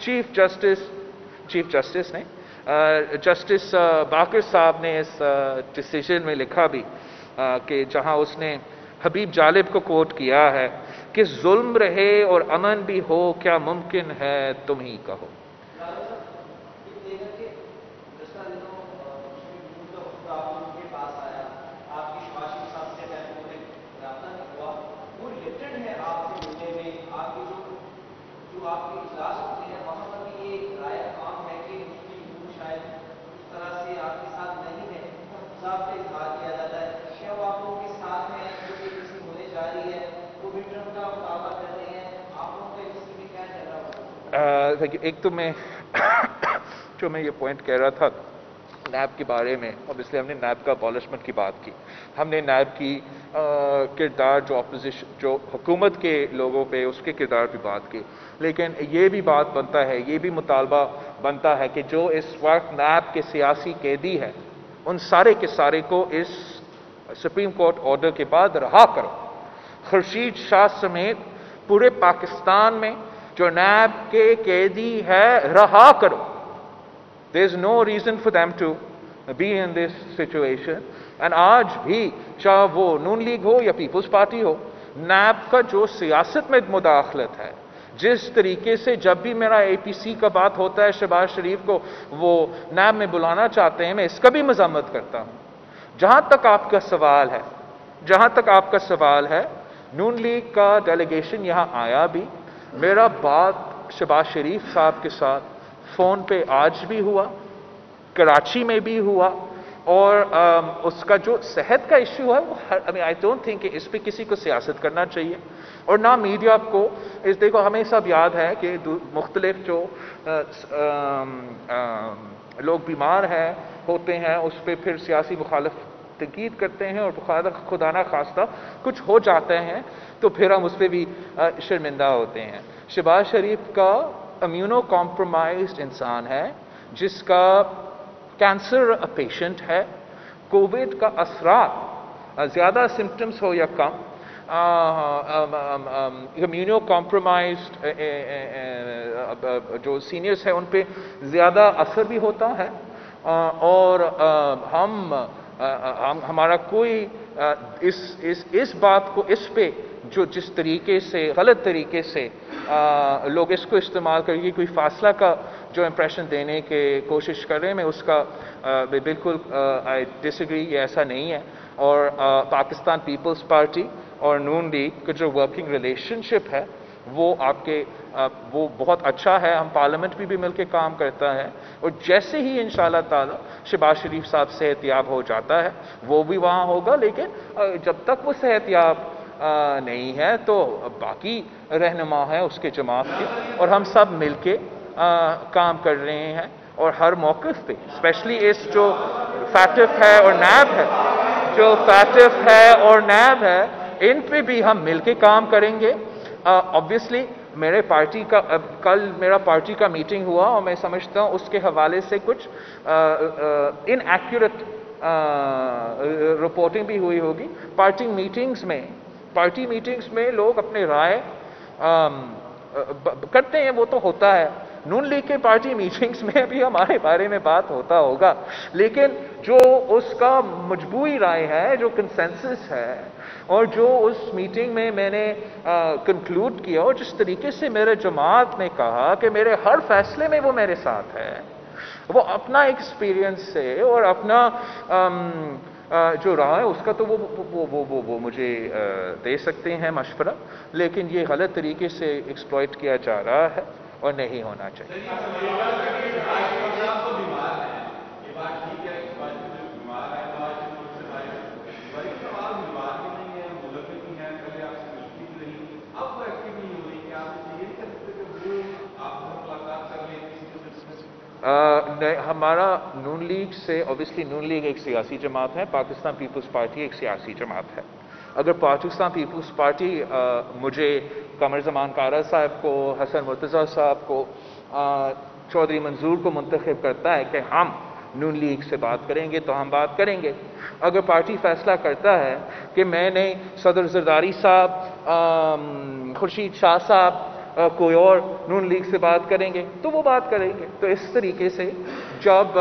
Speaker 1: چیف جسٹس نے جسٹس باقر صاحب نے اس ڈیسیژن میں لکھا بھی کہ جہاں اس نے حبیب جالب کو کوٹ کیا ہے کہ ظلم رہے اور امن بھی ہو، کیا ممکن ہے تم ہی کہو۔
Speaker 2: رائے عام ہے کہ مسلم لیگ شاید اس طرح سے آپ کے ساتھ نہیں ہے، صاحب کا اظہار کیا جاتا ہے، کیا وہ آپ لوگوں کے ساتھ ہیں؟ جو اے پی سی ہونے جا رہی ہے وہ مڈ ٹرم کا مطالبہ کر رہے ہیں، آپ لوگوں کا اے پی سی میں کیا چل رہا ہوگا؟
Speaker 1: ایک تو میں جو میں یہ پوائنٹ کہہ رہا تھا نیب کے بارے میں، obviously ہم نے نیب کا abolition کی بات کی، ہم نے نیب کی کردار جو اپوزیشن جو حکومت کے لوگوں پہ اس کے کردار پہ بات کی، لیکن یہ بھی بات بنتا ہے، یہ بھی مطالبہ بنتا ہے کہ جو اس وقت نیب کے سیاسی قیدی ہیں ان سارے کے سارے کو اس سپریم کورٹ آرڈر کے بعد رہا کرو۔ خورشید شاہ سمیت پورے پاکستان میں جو نیب کے قیدی ہے رہا کرو۔ There is no reason for them to be in this situation. And آج بھی چاہے وہ نون لیگ ہو یا پیپلز پارٹی ہو، نیب کا جو سیاست میں مداخلت ہے، جس طریقے سے جب بھی میرا اے پی سی کا بات ہوتا ہے شہباز شریف کو وہ نیب میں بلانا چاہتے ہیں، میں اس کا بھی مذمت کرتا ہوں۔ جہاں تک آپ کا سوال ہے نون لیگ کا ڈیلیگیشن یہاں آیا بھی، میرا بات شہباز شریف صاحب کے ساتھ فون پہ آج بھی ہوا، کراچی میں بھی ہوا، اور اس کا جو صحت کا ایشو ہے وہ آئی ڈونٹ تھنک کہ اس پہ کسی کو سیاست کرنا چاہیے، اور نہ میڈیا کو دیکھو ہمیں سب یاد ہے کہ مختلف جو لوگ بیمار ہوتے ہیں اس پہ پھر سیاسی مخالف تنقید کرتے ہیں، اور خدا نہ خواستہ کچھ ہو جاتے ہیں تو پھر ہم اس پہ بھی شرمندہ ہوتے ہیں۔ شہباز شریف کا امیونو کمپرومائزڈ انسان ہے، جس کا کینسر پیشنٹ ہے، کووڈ کا اثرات زیادہ سمٹمز ہو یا کم، امیونو کمپرومائزڈ جو سینئرز ہیں ان پہ زیادہ اثر بھی ہوتا ہے، اور ہمارا کوئی اس بات کو اس پہ جو جس طریقے سے غلط طریقے سے لوگ اس کو استعمال کر کے کوئی فاصلہ کا جو امپریشن دینے کے کوشش کر رہے ہیں، میں اس کا بالکل آئی ڈس ایگری، یہ ایسا نہیں ہے۔ اور پاکستان پیپلز پارٹی اور نون لیگ کا جو ورکنگ ریلیشن شپ ہے وہ بہت اچھا ہے، ہم پارلیمنٹ میں بھی مل کے کام کرتا ہے، اور جیسے ہی انشاءاللہ تعالی شہباز شریف صاحب صحت یاب ہو جاتا ہے وہ بھی وہاں ہوگا، لیکن جب تک وہ صحت یاب نہیں ہے تو باقی رہنما ہے اس کے جماعت کے، اور ہم سب مل کے کام کر رہے ہیں، اور ہر موقف پہ اسپیشلی اس جو فیٹف ہے اور نیب ہے ان پہ بھی ہم مل کے کام کریں گے۔ آبویسلی میرے پارٹی کا کل میرا پارٹی کا میٹنگ ہوا، اور میں سمجھتا ہوں اس کے حوالے سے کچھ ان ایکوریٹ رپورٹنگ بھی ہوئی ہوگی۔ پارٹی میٹنگز میں لوگ اپنے رائے کرتے ہیں، وہ تو ہوتا ہے۔ نون لیگ کے پارٹی میٹنگز میں بھی ہمارے بارے میں بات ہوتا ہوگا، لیکن جو اس کا مجموعی رائے ہے، جو کنسنسس ہے، اور جو اس میٹنگ میں نے کنکلوڈ کیا، اور جس طریقے سے میرے جماعت نے کہا کہ میرے ہر فیصلے میں وہ میرے ساتھ ہے، وہ اپنا ایکسپیرینس سے اور اپنا جو رہا ہے اس کا تو وہ مجھے دے سکتے ہیں مشورہ، لیکن یہ غلط طریقے سے ایکسپلائٹ کیا جا رہا ہے اور نہیں ہونا چاہیے۔ ہمارا نون لیگ سے obviously نون لیگ ایک سیاسی جماعت ہے، پاکستان پیپلز پارٹی ایک سیاسی جماعت ہے۔ اگر پاکستان پیپلز پارٹی مجھے قمر زمان کارا صاحب کو، حسن مرتضیٰ صاحب کو، چودھری منظور کو منتخب کرتا ہے کہ ہم نون لیگ سے بات کریں گے تو ہم بات کریں گے۔ اگر پارٹی فیصلہ کرتا ہے کہ میں نے صدر زرداری صاحب، خورشید شاہ صاحب، کوئی اور نون لیگ سے بات کریں گے تو وہ بات کریں گے۔ تو اس طریقے سے جب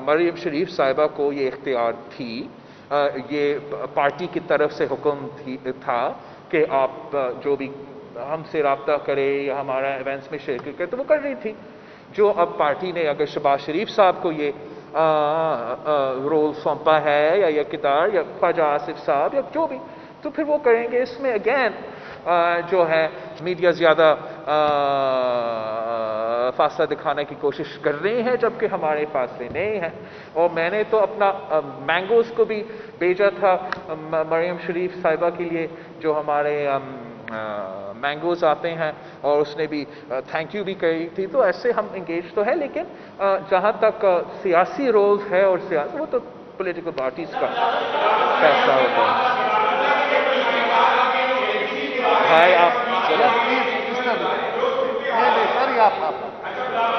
Speaker 1: مریم شریف صاحبہ کو یہ اختیار تھی، یہ پارٹی کی طرف سے حکم تھا کہ آپ جو بھی ہم سے رابطہ کرے یا ہمارا ایونٹس میں شرکت کرے، تو وہ کر رہی تھی۔ جو اب پارٹی نے اگر شہباز شریف صاحب کو یہ رول سونپا ہے یا یہ کردار، یا خواجہ آصف صاحب یا جو بھی، تو پھر وہ کریں گے۔ اس میں اگین جو ہے میڈیا زیادہ फासला दिखाने की कोशिश कर रही हैं, जबकि हमारे फासले नहीं हैं। और मैंने तो अपना मैंगोज़ को भी भेजा था मरियम शरीफ साहिबा के लिए, जो हमारे मैंगोज़ आते हैं, और उसने भी थैंक यू भी कही थी। तो ऐसे हम इंगेज तो है, लेकिन जहाँ तक सियासी रोल्स है और वो तो पॉलिटिकल पार्टीज का फैसला होता है। भाई आप चलो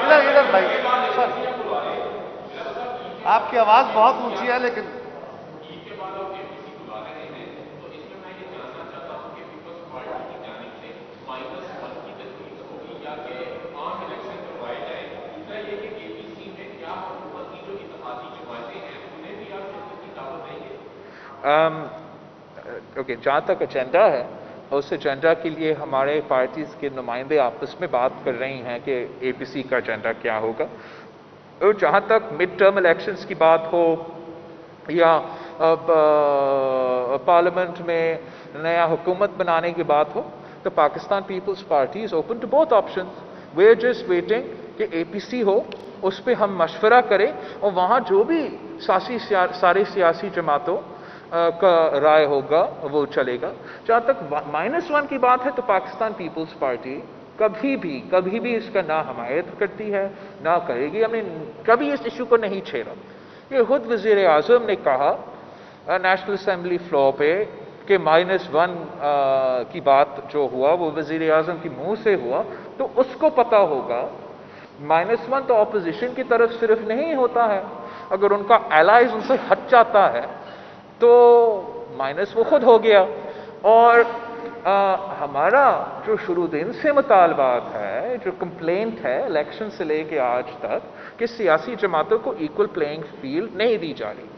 Speaker 3: सर, इधर भाई सर, आपकी आवाज बहुत ऊंची है, लेकिन
Speaker 1: ओके, जहाँ तक एजेंडा है, उस एजेंडा के लिए हमारे पार्टीज के नुमाइंदे आपस में बात कर रही हैं कि एपीसी का एजेंडा क्या होगा। और जहाँ तक मिड टर्म इलेक्शंस की बात हो या पार्लियामेंट में नया हुकूमत बनाने की बात हो, तो Pakistan peoples party is open to both options. We are just waiting कि एपीसी हो, उस पर हम मशवरा करें, और वहाँ जो भी सारी सियासी जमातों का राय होगा वो चलेगा। जहाँ तक -1 की बात है, तो पाकिस्तान पीपल्स पार्टी कभी भी इसका ना हमायत करती है, ना करेगी। हमने कभी इस इशू को नहीं छेड़ा। ये खुद वज़ीर आज़म ने कहा नेशनल असेंबली फ्लोर पे कि -1 की बात जो हुआ वो वज़ीर आज़म के मुंह से हुआ, तो उसको पता होगा -1 तो ऑपोजिशन की तरफ सिर्फ नहीं होता है, अगर उनका एलाइज उनसे हट जाता है तो माइनस वो खुद हो गया। और हमारा जो शुरू दिन से मुतालबात है, जो कंप्लेंट है इलेक्शन से लेके आज तक, कि सियासी जमातों को इक्वल प्लेइंग फील्ड नहीं दी जा रही,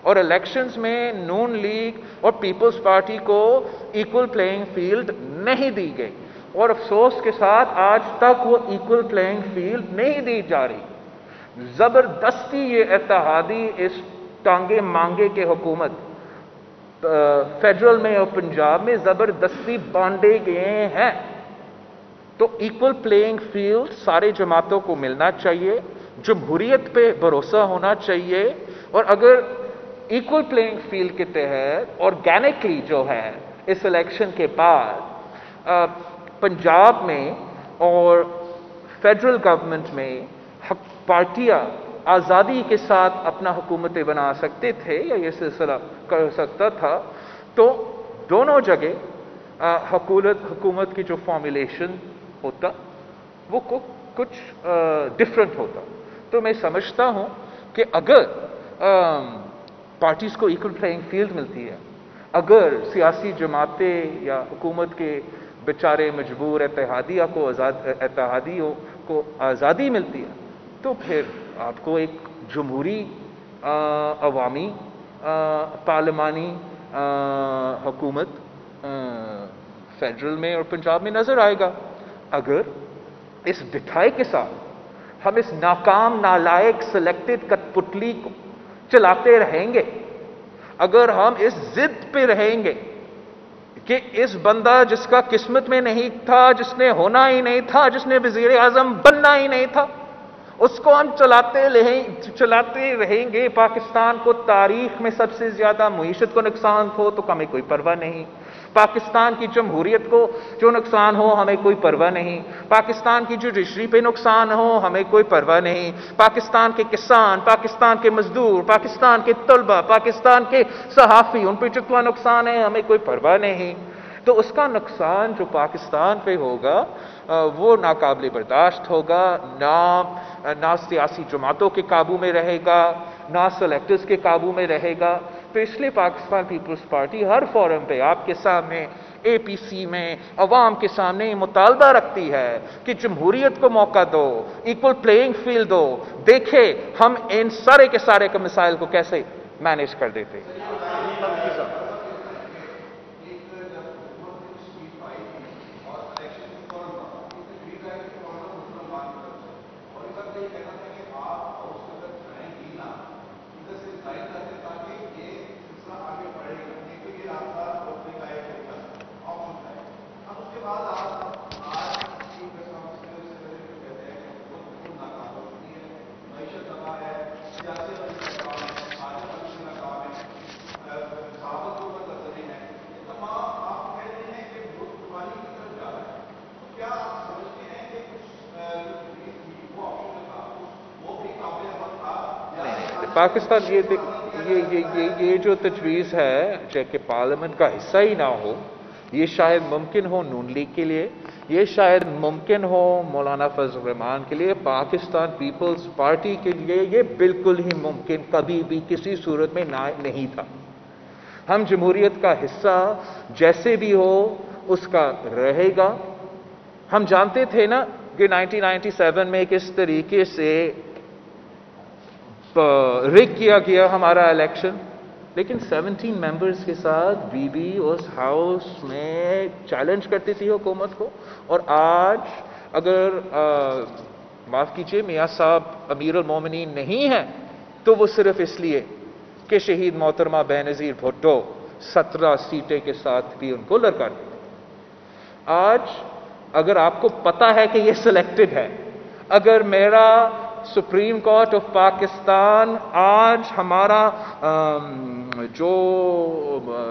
Speaker 1: और इलेक्शंस में नून लीग और पीपल्स पार्टी को इक्वल प्लेइंग फील्ड नहीं दी गई, और अफसोस के साथ आज तक वो इक्वल प्लेइंग फील्ड नहीं दी जा रही। जबरदस्ती ये इत्तेहादी इस टांगे मांगे के हुकूमत फेडरल में और पंजाब में जबरदस्ती बांटे गए हैं। तो इक्वल प्लेइंग फील्ड सारे जमातों को मिलना चाहिए, जमहूरियत पे भरोसा होना चाहिए, और अगर इक्वल प्लेइंग फील्ड के तहत ऑर्गेनिकली जो है इस इलेक्शन के बाद पंजाब में और फेडरल गवर्नमेंट में पार्टियां आज़ादी के साथ अपना हुकूमतें बना सकते थे या ये सिलसिला कर सकता था, तो दोनों जगह हुकूमत की जो फॉर्मुलेशन होता वो कुछ डिफरेंट होता। तो मैं समझता हूं कि अगर पार्टीज को इक्वल प्लेइंग फील्ड मिलती है, अगर सियासी जमातें या हुकूमत के बेचारे मजबूर इत्तेहादियों को आज़ादी मिलती है, तो फिर आपको एक जमहूरी अवामी पार्लिमानी हुकूमत फेडरल में और पंजाब में नजर आएगा। अगर इस दिखाई के साथ हम इस नाकाम नालायक सिलेक्टेड कठपुतली को चलाते रहेंगे, अगर हम इस जिद पे रहेंगे कि इस बंदा जिसका किस्मत में नहीं था, जिसने होना ही नहीं था, जिसने वजीर आजम बनना ही नहीं था, उसको हम चलाते रहेंगे, पाकिस्तान को तारीख में सबसे ज्यादा मईशत को नुकसान हो तो हमें कोई परवाह नहीं, पाकिस्तान की जमहूरियत को जो नुकसान हो हमें कोई परवाह नहीं, पाकिस्तान की जुडिशरी पे नुकसान हो हमें कोई परवाह नहीं, पाकिस्तान के किसान, पाकिस्तान के मजदूर, पाकिस्तान के तलबा, पाकिस्तान के सहाफ़ी, उन पर जितना नुकसान है हमें कोई परवाह नहीं। तो उसका नुकसान जो पाकिस्तान पे होगा वो नाकाबिल बर्दाश्त होगा, ना सियासी जमातों के काबू में रहेगा, ना सेलेक्टर्स के काबू में रहेगा। तो इसलिए पाकिस्तान पीपल्स पार्टी हर फोरम पे आपके सामने, एपीसी में, अवाम के सामने मुतालबा रखती है कि जमहूरियत को मौका दो, इक्वल प्लेइंग फील्ड दो, देखे हम इन सारे के सारे के मिसाइल को कैसे मैनेज कर देते हैं। پاکستان یہ جو تجویز ہے کہ پارلیمنٹ کا حصہ ہی نہ ہو، یہ شاید ممکن ہو نون لیگ کے لیے، یہ شاید ممکن ہو مولانا فضل الرحمان کے لیے، پاکستان پیپلز پارٹی کے لیے یہ بالکل ہی ممکن کبھی بھی کسی صورت میں نہیں تھا۔ ہم جمہوریت کا حصہ جیسے بھی ہو اس کا رہے گا۔ ہم جانتے تھے نا کہ 1997 میں کس طریقے سے ریگ کیا گیا ہمارا الیکشن، لیکن 17 ممبرز کے ساتھ بی بی اس ہاؤس میں چیلنج کرتی تھی حکومت کو، اور آج اگر معاف کیجئے میاں صاحب امیر المومنین نہیں ہیں تو وہ صرف اس لیے کہ شہید محترمہ بینظیر بھٹو 17 سیٹیں کے ساتھ بھی ان کو لڑکا دیا۔ آج اگر آپ کو پتا ہے کہ یہ سلیکٹڈ ہے، اگر میرا سپریم کورٹ آف پاکستان آج ہمارا جو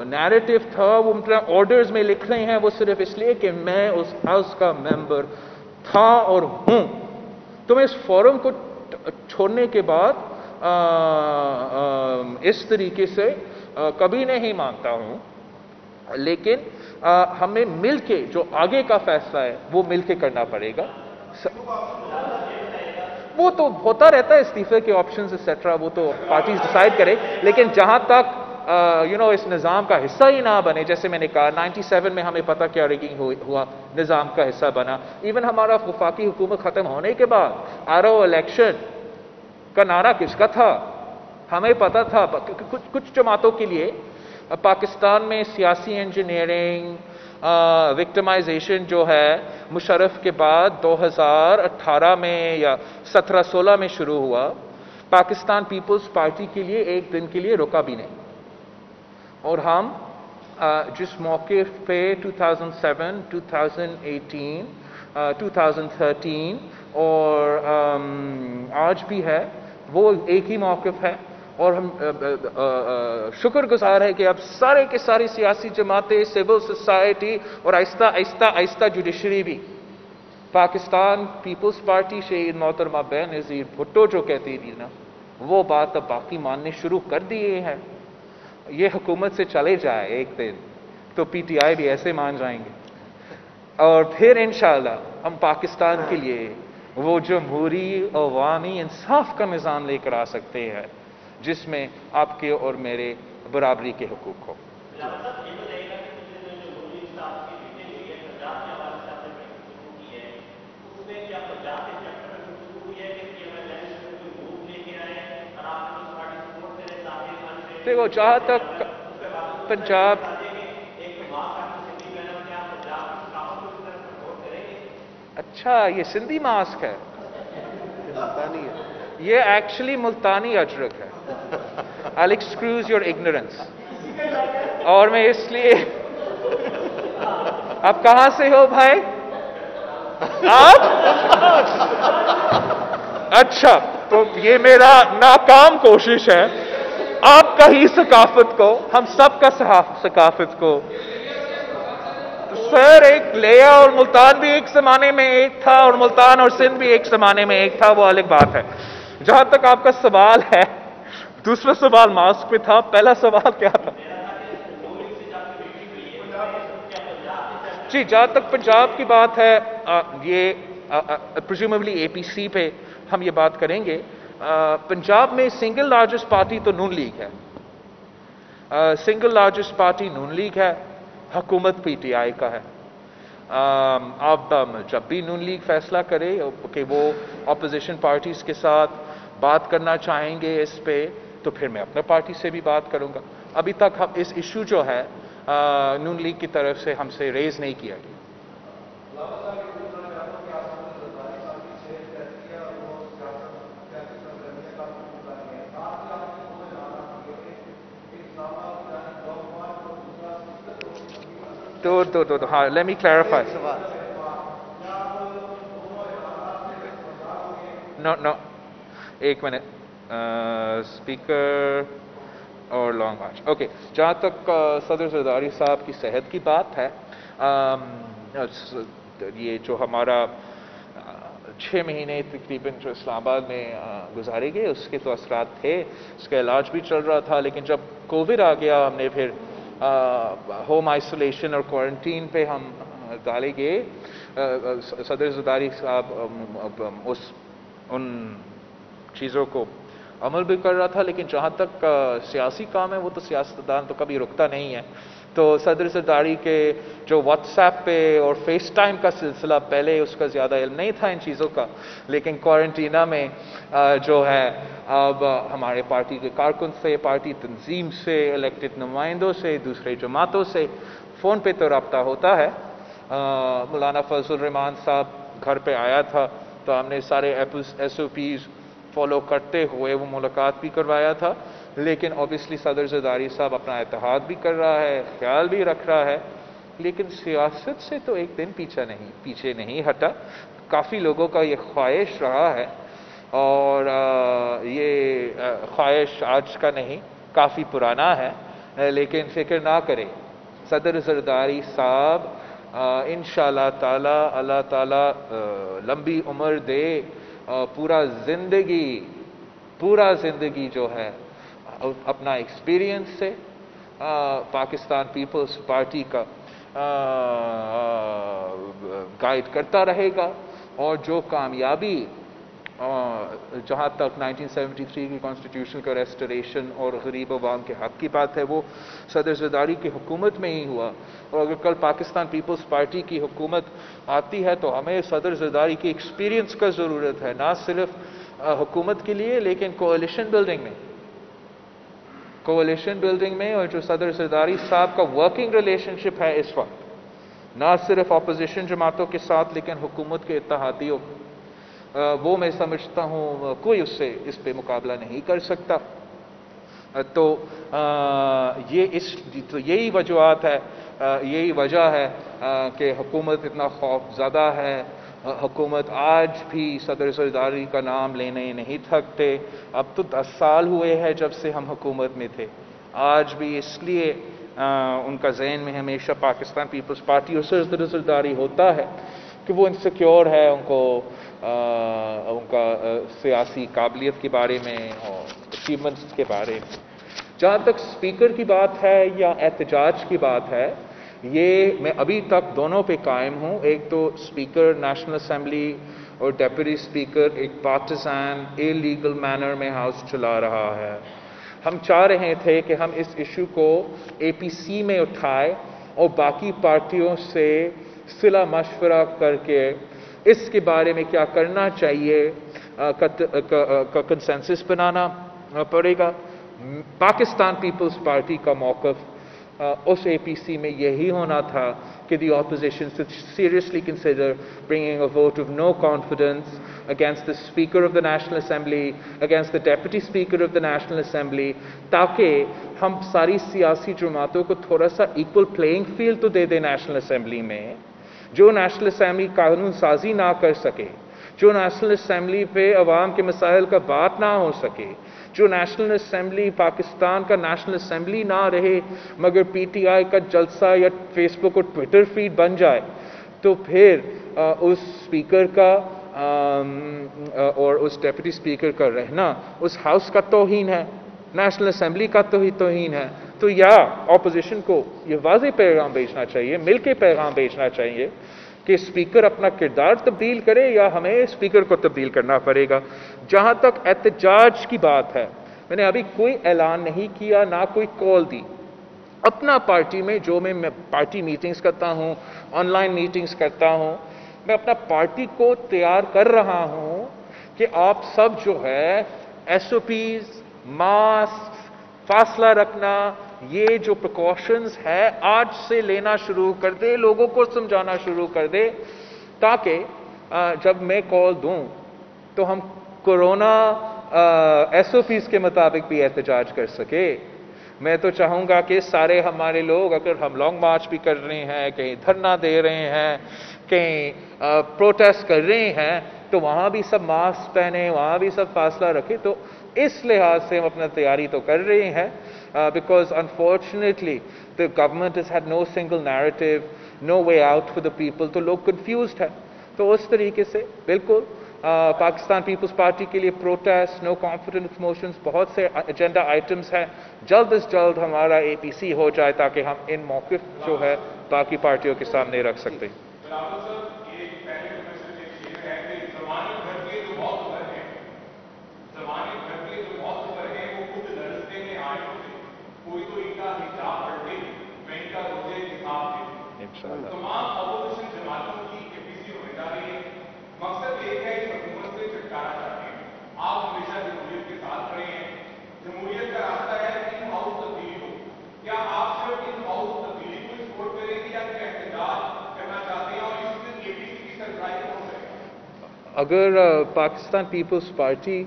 Speaker 1: نیریٹو تھا وہ آرڈرز میں لکھ رہے ہیں وہ صرف اس لیے کہ میں اس ہاؤس کا ممبر تھا اور ہوں، تو میں اس فورم کو چھوڑنے کے بعد اس طریقے سے کبھی نہیں مانتا ہوں، لیکن ہمیں مل کے جو آگے کا فیصلہ ہے وہ مل کے کرنا پڑے گا۔ وہ تو ہوتا رہتا ہے استعفے کے آپشنز ایٹسٹرا، وہ تو پارٹیز ڈیسائیڈ کرے، لیکن جہاں تک اس نظام کا حصہ ہی نہ بنے، جیسے میں نے کہا 97 میں ہمیں پتا کیا ریگنگ ہوا، نظام کا حصہ بنا۔ ایون ہمارا وفاقی حکومت ختم ہونے کے بعد آرو الیکشن کا نعرہ کس کا تھا ہمیں پتا تھا۔ کچھ جماعتوں کے لیے پاکستان میں سیاسی انجینئرنگ وکٹمائزیشن جو ہے مشرف کے بعد 2018 میں یا 17-16 میں شروع ہوا، پاکستان پیپلز پارٹی کے لیے ایک دن کے لیے رکا بھی نہیں، اور ہم جس موقع پہ 2007 2018 2013 اور آج بھی ہے وہ ایک ہی موقف ہے، اور ہم شکر گزار ہے کہ اب سارے کے ساری سیاسی جماعتیں، سول سوسائٹی اور آہستہ جوڈیشری بھی پاکستان پیپلز پارٹی شہید محترمہ بینظیر بھٹو جو کہتی تھی نا وہ بات اب باقی ماننے شروع کر دیے ہیں۔ یہ حکومت سے چلے جائے ایک دن تو پی ٹی آئی بھی ایسے مان جائیں گے، اور پھر انشاءاللہ ہم پاکستان کے لیے وہ جمہوری عوامی انصاف کا نظام لے کر آ سکتے ہیں جس میں آپ کے اور میرے برابری کے حقوق ہو۔ دیکھو جہاں تک پنجاب اچھا یہ سندھی ماسک ہے، یہ ایکچولی ملتانی اجرک ہے۔ I'll excuse your ignorance. اور میں اس لیے آپ کہاں سے ہو بھائی؟ آپ اچھا تو یہ میرا ناکام کوشش ہے آپ کا ہی ثقافت کو، ہم سب کا ثقافت کو سر ایک لیا، اور ملتان بھی ایک زمانے میں ایک تھا اور ملتان اور سندھ بھی ایک زمانے میں ایک تھا، وہ الگ بات ہے۔ جہاں تک آپ کا سوال ہے، دوسرا سوال ماسک پہ تھا، پہلا سوال کیا تھا؟ جی جہاں تک پنجاب کی بات ہے یہ پریزیومبلی اے پی سی پہ ہم یہ بات کریں گے۔ پنجاب میں سنگل لارجسٹ پارٹی تو نون لیگ ہے، سنگل لارجسٹ پارٹی نون لیگ ہے، حکومت پی ٹی آئی کا ہے۔ اب جب بھی نون لیگ فیصلہ کرے کہ وہ اپوزیشن پارٹیز کے ساتھ بات کرنا چاہیں گے اس پہ تو پھر میں اپنے پارٹی سے بھی بات کروں گا۔ ابھی تک ہم اس ایشو جو ہے نون لیگ کی طرف سے ہم سے ریز نہیں کیا گیا۔ ہاں لیٹ می کلیریفائی۔ نو ایک منٹ، اسپیکر اور لانگ مارچ اوکے۔ جہاں تک صدر زرداری صاحب کی صحت کی بات ہے، یہ جو ہمارا 6 6 महीने तकरीबन जो इस्लामाबाद में गुजारे गए उसके तो असरात थे, उसका इलाज भी चल रहा था। लेकिन जब कोविड आ गया हमने फिर होम आइसोलेशन और क्वारंटीन पे हम डाले गए। सदर ज़रदारी साहब उन चीज़ों को अमल भी कर रहा था, लेकिन जहाँ तक सियासी काम है वो तो सियासतदान तो कभी रुकता नहीं है। तो सदर ज़रदारी के जो व्हाट्सएप पे और फेस टाइम का सिलसिला, पहले उसका ज़्यादा इल्म नहीं था इन चीज़ों का, लेकिन क्वारंटीना में जो है अब हमारे पार्टी के कारकुन से, पार्टी तंजीम से, इलेक्टेड नुमाइंदों से, दूसरे जमातों से फ़ोन पे तो रब्ता होता है। मौलाना फजल रहमान साहब घर पे आया था तो हमने सारे SOPs फॉलो करते हुए वो मुलाकात भी करवाया था। लेकिन ऑब्वियसली सदर ज़रदारी साहब अपना इत्तेहाद भी कर रहा है, ख्याल भी रख रहा है, लेकिन सियासत से तो एक दिन पीछे नहीं हटा। काफ़ी लोगों का ये ख्वाहिश रहा है और ये ख्वाहिश आज का नहीं, काफ़ी पुराना है। लेकिन फिक्र ना करें, सदर ज़रदारी साहब इंशाअल्लाह ताला अल्लाह ताला लंबी उम्र दे, पूरा ज़िंदगी जो है अपना एक्सपीरियंस से पाकिस्तान पीपल्स पार्टी का गाइड करता रहेगा। और जो कामयाबी जहाँ तक 1973 की कॉन्स्टिट्यूशन का रेस्टोरेशन और गरीब अवाम के हक़ की बात है, वो सदर ज़रदारी की हुकूमत में ही हुआ। और अगर कल पाकिस्तान पीपल्स पार्टी की हुकूमत आती है तो हमें सदर ज़रदारी की एक्सपीरियंस का ज़रूरत है, ना सिर्फ हुकूमत के लिए लेकिन कोalition बिल्डिंग में। और जो सदर ज़रदारी साहब का वर्किंग रिलेशनशिप है इस वक्त, ना सिर्फ अपोजिशन जमातों के साथ लेकिन हुकूमत के इत्तेहादियों, वो मैं समझता हूँ कोई उससे इस पे मुकाबला नहीं कर सकता। तो यही वजूहात है, यही वजह है कि हुकूमत इतना खौफज़दा है। हुकूमत आज भी सदर ज़रदारी का नाम लेने नहीं थकते। अब तो 10 साल हुए हैं जब से हम हुकूमत में थे, आज भी इसलिए उनका ज़हन में हमेशा पाकिस्तान पीपल्स पार्टी और सदर ज़रदारी होता है कि वो इनसिक्योर है उनका सियासी काबिलियत के बारे में और अचीवमेंट्स के बारे में। जहाँ तक स्पीकर की बात है या एहतजाज की बात है, ये मैं अभी तक दोनों पे कायम हूँ। एक तो स्पीकर नेशनल असेंबली और डेप्यूटी स्पीकर एक पार्टिजान इलीगल मैनर में हाउस चला रहा है। हम चाह रहे थे कि हम इस इशू को APC में उठाए और बाकी पार्टियों से सिला मशवरा करके इसके बारे में क्या करना चाहिए का कंसेंसस बनाना पड़ेगा। पाकिस्तान पीपल्स पार्टी का मौक़िफ़ उस APC में यही होना था कि the opposition should seriously consider bringing a vote of no confidence against the Speaker of the National Assembly, against the Deputy Speaker of the National Assembly, ताकि हम सारी सियासी जमातों को थोड़ा सा इक्वल प्लेइंग फील्ड तो दे दें नेशनल असेंबली में। जो नेशनल असेंबली कानून साजी ना कर सके, जो नेशनल असेंबली पे अवाम के मसाइल का बात ना हो सके, जो नेशनल असेंबली पाकिस्तान का नेशनल असेंबली ना रहे मगर PTI का जलसा या फेसबुक और ट्विटर फीड बन जाए, तो फिर उस स्पीकर का और उस डेप्यूटी स्पीकर का रहना उस हाउस का तौहीन है, नेशनल असेंबली का तौहीन है। तो या ऑपोजिशन को ये वाज़ेह पैगाम भेजना चाहिए, मिलके पैगाम भेजना चाहिए कि स्पीकर अपना किरदार तब्दील करे या हमें स्पीकर को तब्दील करना पड़ेगा। जहाँ तक एहतजाज की बात है, मैंने अभी कोई ऐलान नहीं किया, ना कोई कॉल दी। अपना पार्टी में जो मैं पार्टी मीटिंग्स करता हूँ, ऑनलाइन मीटिंग्स करता हूँ, मैं अपना पार्टी को तैयार कर रहा हूँ कि आप सब जो है SOPs, मास्क, फासला रखना, ये जो प्रिकॉशंस है आज से लेना शुरू कर दे, लोगों को समझाना शुरू कर दे, ताकि जब मैं कॉल दूं तो हम कोरोना SOPs के मुताबिक भी एहतजाज कर सके। मैं तो चाहूँगा कि सारे हमारे लोग, अगर हम लॉन्ग मार्च भी कर रहे हैं, कहीं धरना दे रहे हैं, कहीं प्रोटेस्ट कर रहे हैं, तो वहाँ भी सब मास्क पहने, वहाँ भी सब फासला रखें। तो इस लिहाज से हम अपना तैयारी तो कर रहे हैं, because unfortunately the government has had no single narrative, no way out for the people, तो लोग confused है। तो उस तरीके से बिल्कुल पाकिस्तान पीपल्स पार्टी के लिए प्रोटेस्ट, नो कॉन्फिडेंस मोशंस, बहुत से एजेंडा आइटम्स हैं। जल्द से जल्द हमारा APC हो जाए ताकि हम इन मौक़िफ़ जो है बाकी पार्टियों के सामने रख सकते हैं।
Speaker 4: तमाम अपोजिशन जमातों की APC होने जा रही है। मकसद एक है इस हुकूमत से छुटकारा चाहते हैं। आप हमेशा जमहूरियत के साथ खड़े हैं। जमहूरियत का रास्ता है इन हाउस तब्दीली हो। क्या आप सिर्फ इन हाउस तब्दीली को सपोर्ट करेंगे या फिर एहतजाज करना चाहते हैं और इस दिन APC की सरबराही कौन करेगा?
Speaker 1: अगर पाकिस्तान पीपल्स पार्टी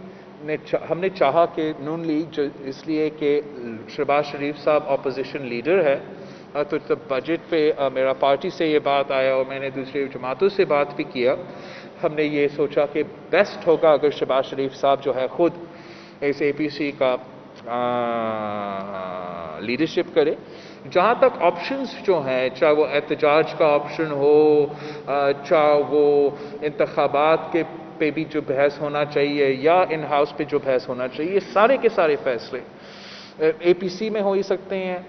Speaker 1: ने हमने चाहा कि नून लीग जो इसलिए कि शहबाज शरीफ साहब अपोजिशन लीडर है, तो तब बजट पे मेरा पार्टी से ये बात आया और मैंने दूसरी जमातों से बात भी किया। हमने ये सोचा कि बेस्ट होगा अगर शहबाज शरीफ साहब जो है खुद इस APC का लीडरशिप करे। जहाँ तक ऑप्शंस जो हैं, चाहे वो एहतजाज का ऑप्शन हो, चाहे वो इंतखाबात के पे भी जो बहस होना चाहिए या इन हाउस पे जो बहस होना चाहिए, सारे के सारे फैसले APC में हो ही सकते हैं।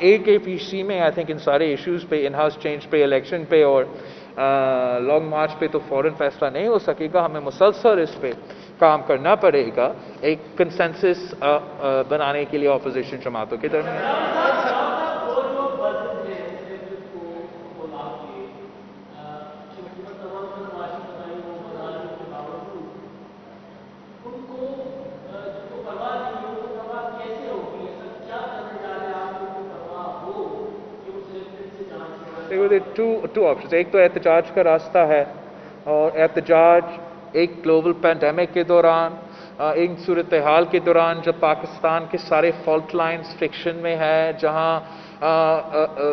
Speaker 1: एक APC में आई थिंक इन सारे इश्यूज पे, इन हाउस चेंज पे, इलेक्शन पे और लॉन्ग मार्च पे तो फौरन फैसला नहीं हो सकेगा। हमें मुसलसल इस पे काम करना पड़ेगा, एक कंसेंसस बनाने के लिए अपोजिशन जमातों के दरमियान। टू ऑप्शन, एक तो एहतजाज का रास्ता है और एहतजाज एक ग्लोबल पैंडेमिक के दौरान, एक सूरत हाल के दौरान जब पाकिस्तान के सारे फॉल्ट लाइन्स फ्रिक्शन में है, जहाँ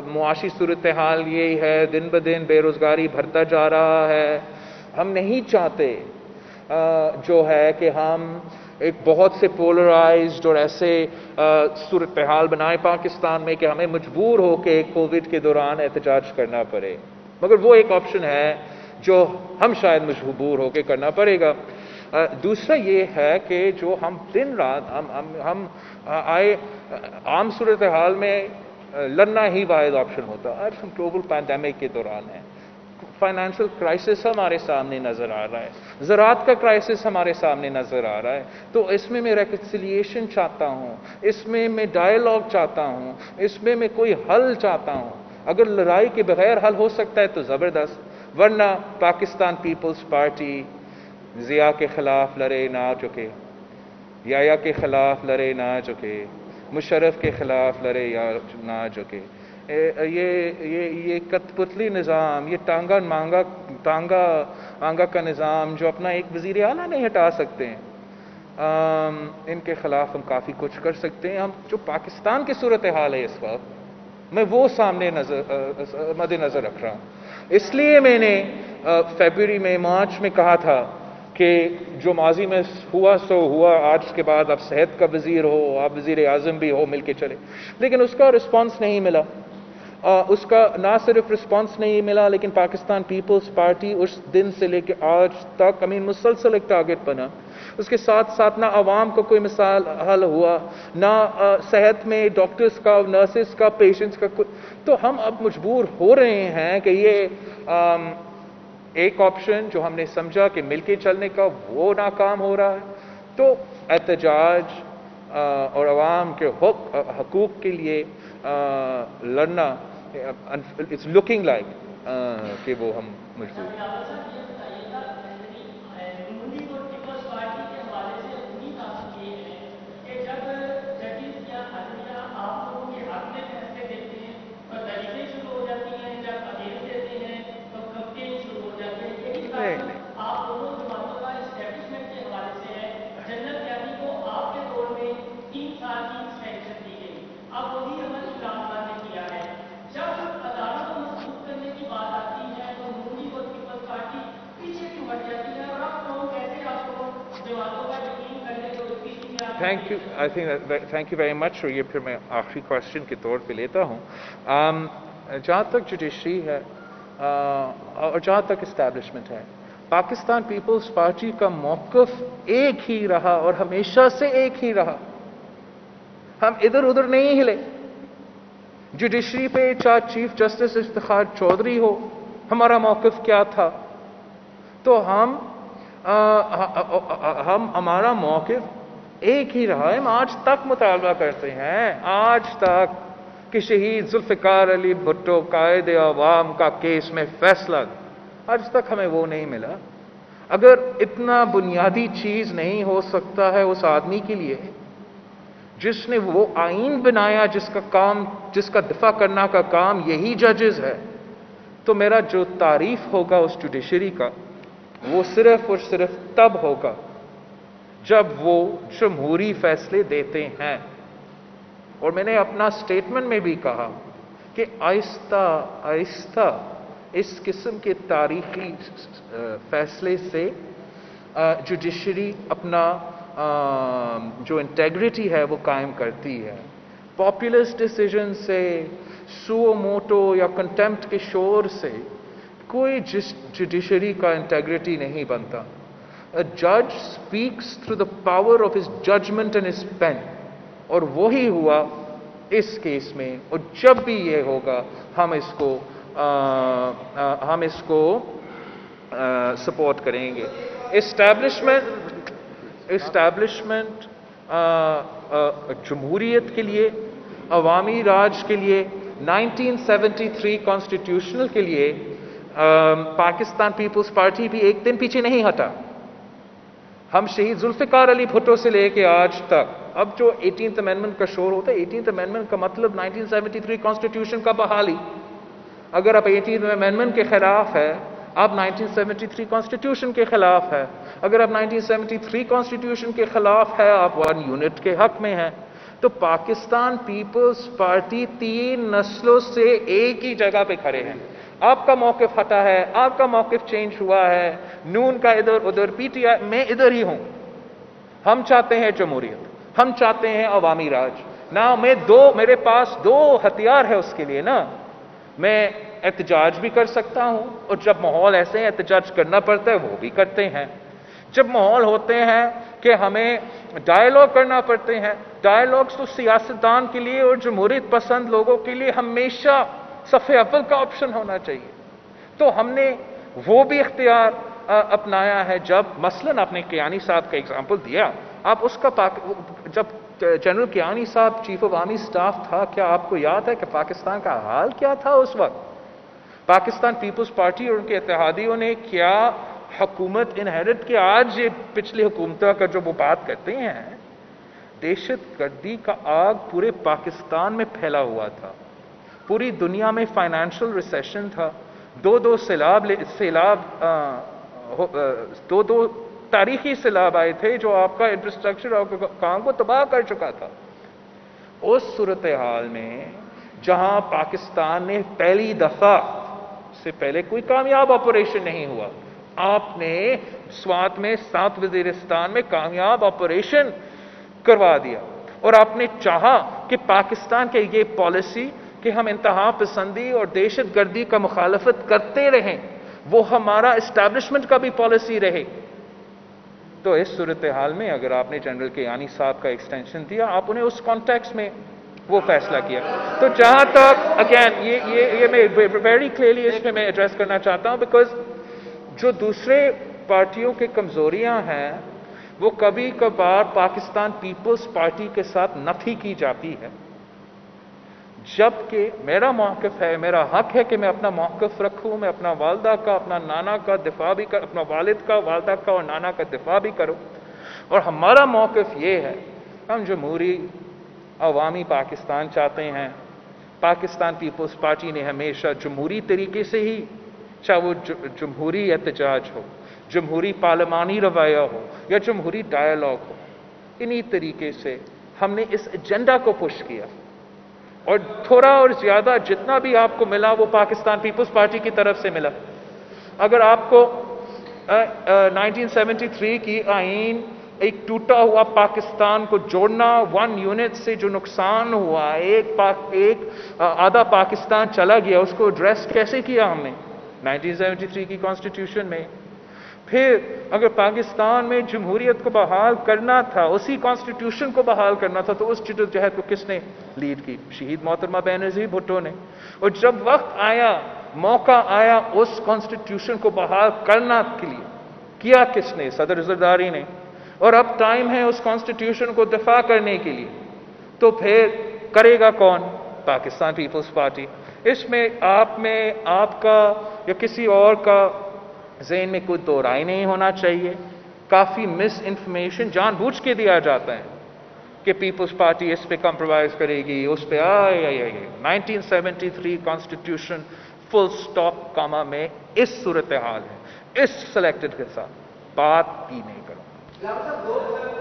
Speaker 1: मुआशी सूरत हाल यही है, दिन ब दिन बेरोज़गारी बढ़ता जा रहा है। हम नहीं चाहते जो है कि हम एक बहुत से पोलराइज्ड और ऐसे सूरत हाल बनाए पाकिस्तान में कि हमें मजबूर हो के कोविड के दौरान एहतजाज करना पड़े, मगर वो एक ऑप्शन है जो हम शायद मजबूर होकर करना पड़ेगा। दूसरा ये है कि जो हम दिन रात हम आए आम सूरत हाल में लड़ना ही वाहिद ऑप्शन होता। आज हम ग्लोबल पैंडेमिक के दौरान हैं, फाइनेंशियल क्राइसिस हमारे सामने नजर आ रहा है, ज़राअत का क्राइसिस हमारे सामने नजर आ रहा है। तो इसमें मैं रेकन्सिलिएशन चाहता हूँ, इसमें मैं डायलॉग चाहता हूँ, इसमें मैं कोई हल चाहता हूँ। अगर लड़ाई के बगैर हल हो सकता है तो ज़बरदस्त, वरना पाकिस्तान पीपल्स पार्टी ज़िया के खिलाफ लड़े ना झुके, याया के खिलाफ लड़े ना झुके, मुशर्रफ के खिलाफ लड़े या ना झुके। ये कठपुतली निज़ाम, ये टांगा मांगा का निज़ाम जो अपना एक वज़ीर आला नहीं हटा सकते हैं, इनके खिलाफ हम काफ़ी कुछ कर सकते हैं। हम जो पाकिस्तान की सूरत हाल है इस वक्त, मैं वो सामने मद्देनज़र रख रहा हूँ। इसलिए मैंने फरवरी में, मार्च में कहा था कि जो माजी में हुआ सो हुआ, आज के बाद आप सेहत का वज़ीर हो, आप वज़ीर आज़म भी हो, मिल के चले। लेकिन उसका रिस्पॉन्स नहीं मिला। उसका ना सिर्फ रिस्पॉन्स नहीं मिला, लेकिन पाकिस्तान पीपल्स पार्टी उस दिन से लेकर आज तक मुसलसल एक टारगेट बना। उसके साथ साथ ना आवाम का कोई मिसाल हल हुआ, ना सेहत में डॉक्टर्स का, नर्सेस का, पेशेंट्स का कोई। तो हम अब मजबूर हो रहे हैं कि ये एक ऑप्शन जो हमने समझा कि मिलके चलने का, वो नाकाम हो रहा है। तो एहतजाज और आवाम के हकूक़ के लिए लड़ना, इट्स लुकिंग लाइक कि वो हम मजबूर। Thank you, I think thank you very much. और ये फिर मैं आखिरी क्वेश्चन के तौर पे लेता हूँ। जहाँ तक जुडिशरी है और जहाँ तक इस्टेब्लिशमेंट है, पाकिस्तान पीपल्स पार्टी का मौक़िफ़ एक ही रहा और हमेशा से एक ही रहा। हम इधर उधर नहीं हिले। जुडिशरी पे चाहे चीफ जस्टिस इफ्तिखार चौधरी हो, हमारा मौक़िफ़ क्या था? तो हमारा मौक़िफ़ एक ही रहा है। हम आज तक मुतालबा करते हैं, आज तक, कि शहीद जुल्फ़िकार अली भुट्टो कायद अवाम का केस में फैसला, आज तक हमें वो नहीं मिला। अगर इतना बुनियादी चीज नहीं हो सकता है उस आदमी के लिए जिसने वो आईन बनाया, जिसका दिफा करना का काम यही जजेस है, तो मेरा जो तारीफ होगा उस जुडिशरी का, वो सिर्फ और सिर्फ तब होगा जब वो जमहूरी फैसले देते हैं। और मैंने अपना स्टेटमेंट में भी कहा कि आहिस्ता आहिस्ता इस किस्म के तारीखी फैसले से जुडिशरी अपना जो इंटेग्रिटी है वो कायम करती है। पॉपुलिस्ट डिसीजन से, सुओ मोटो या कंटेम्प्ट के शोर से कोई जुडिशरी का इंटेग्रिटी नहीं बनता। A judge speaks through the power of his judgment and his pen, और वही हुआ इस केस में। और जब भी ये होगा हम इसको सपोर्ट करेंगे। एस्टैब्लिशमेंट जमहूरियत के लिए, अवामी राज के लिए, 1973 कॉन्स्टिट्यूशनल के लिए पाकिस्तान पीपल्स पार्टी भी एक दिन पीछे नहीं हटा। हम शहीद जुल्फ़िकार अली भुट्टो से लेके आज तक, अब जो 18th अमेंडमेंट का शोर होता है, 18th अमेंडमेंट का मतलब 1973 कॉन्स्टिट्यूशन का बहाली। अगर आप 18th अमेंडमेंट के खिलाफ है, आप 1973 कॉन्स्टिट्यूशन के खिलाफ है। अगर आप 1973 कॉन्स्टिट्यूशन के खिलाफ है, आप 1 यूनिट के हक में हैं। तो पाकिस्तान पीपल्स पार्टी 3 नस्लों से एक ही जगह पे खड़े हैं। आपका मौक़िफ़ हटा है, आपका मौक़िफ़ चेंज हुआ है, नून का इधर उधर, पीटीआई, मैं इधर ही हूं। हम चाहते हैं जमहूरियत, हम चाहते हैं अवामी राज ना। मेरे पास 2 हथियार है उसके लिए ना। मैं एहतजाज भी कर सकता हूं, और जब माहौल ऐसे हैं एहतजाज करना पड़ता है वो भी करते हैं। जब माहौल होते हैं कि हमें डायलॉग करना पड़ते हैं, डायलॉग्स तो सियासतदान के लिए और जमहूरियत पसंद लोगों के लिए हमेशा सफ़े अव्वल का ऑप्शन होना चाहिए। तो हमने वो भी इख्तियार अपनाया है। जब मसलन आपने कियानी साहब का एग्जाम्पल दिया, आप उसका जब जनरल कियानी साहब चीफ ऑफ आर्मी स्टाफ था, क्या आपको याद है कि पाकिस्तान का हाल क्या था उस वक्त? पाकिस्तान पीपल्स पार्टी और उनके इत्तेहादियों ने क्या हुकूमत इनहेरिट किया? आज ये पिछली हुकूमतों का जो वो बात करते हैं, दहशतगर्दी का आग पूरे पाकिस्तान में फैला हुआ था, पूरी दुनिया में फाइनेंशियल रिसेशन था, 2-2 तारीखी सैलाब आए थे जो आपका इंफ्रास्ट्रक्चर और काम को तबाह कर चुका था। उस सूरत हाल में जहां पाकिस्तान ने पहली दफा से पहले कोई कामयाब ऑपरेशन नहीं हुआ, आपने स्वात में, साउथ वजीरिस्तान में कामयाब ऑपरेशन करवा दिया। और आपने चाहा कि पाकिस्तान के ये पॉलिसी कि हम इंतहा पसंदी और दहशतगर्दी का मुखालफत करते रहें, वो हमारा एस्टैब्लिशमेंट का भी पॉलिसी रहे। तो इस सूरत हाल में अगर आपने जनरल कियानी साहब का एक्सटेंशन दिया, आप उन्हें उस कॉन्टेक्स्ट में वो फैसला किया। तो जहां तक अगेन ये मैं वेरी क्लियरली इसमें मैं एड्रेस करना चाहता हूं, बिकॉज जो दूसरे पार्टियों की कमजोरियां हैं वो कभी कभार पाकिस्तान पीपल्स पार्टी के साथ नफी की जाती है, जबकि मेरा मौक़िफ़ है, मेरा हक है कि मैं अपना मौक़िफ़ रखूं, मैं अपना वालदा का, अपना नाना का दिफा भी कर, अपना वालिद का, वालदा का और नाना का दिफा भी करूं। और हमारा मौक़िफ़ ये है, हम जमहूरी अवामी पाकिस्तान चाहते हैं। पाकिस्तान पीपल्स पार्टी ने हमेशा जमहूरी तरीके से ही, चाहे वो जमहूरी एहतजाज हो, जमहूरी पार्लिमानी रवैया हो या जमहूरी डायलॉग हो, इन्हीं तरीके से हमने इस एजेंडा को पुश किया। और थोड़ा और ज्यादा जितना भी आपको मिला वो पाकिस्तान पीपल्स पार्टी की तरफ से मिला। अगर आपको 1973 की आईन, एक टूटा हुआ पाकिस्तान को जोड़ना, 1 यूनिट से जो नुकसान हुआ, आधा पाकिस्तान चला गया, उसको एड्रेस कैसे किया हमने 1973 की कॉन्स्टिट्यूशन में। پھر اگر پاکستان میں جمہوریت کو بحال کرنا تھا، اسی کانسٹیٹیوشن کو بحال کرنا تھا، تو اس جدوجہد کو کس نے لیڈ کی؟ شہید محترمہ بینظیر بھٹو نے۔ اور جب وقت آیا، موقع آیا اس کانسٹیٹیوشن کو بحال کرنا کے لیے، کیا کس نے؟ صدر زرداری نے۔ اور اب ٹائم ہے اس کانسٹیٹیوشن کو دفاع کرنے کے لیے، تو پھر کرے گا کون؟ Pakistan Peoples party. اس میں آپ کا یا کسی اور کا ذہن میں کوئی دو رائے نہیں ہونا چاہیے۔ کافی مس انفارمیشن جان بوجھ کے دیا جاتا ہے کہ پیپلز پارٹی اس پہ کمپرومائز کرے گی، اس پہ 1973 کانسٹیٹیوشن فل سٹاپ کاما میں اس صورتحال ہے، اس سلیکٹڈ کے ساتھ بات بھی نہیں کروں۔
Speaker 2: دو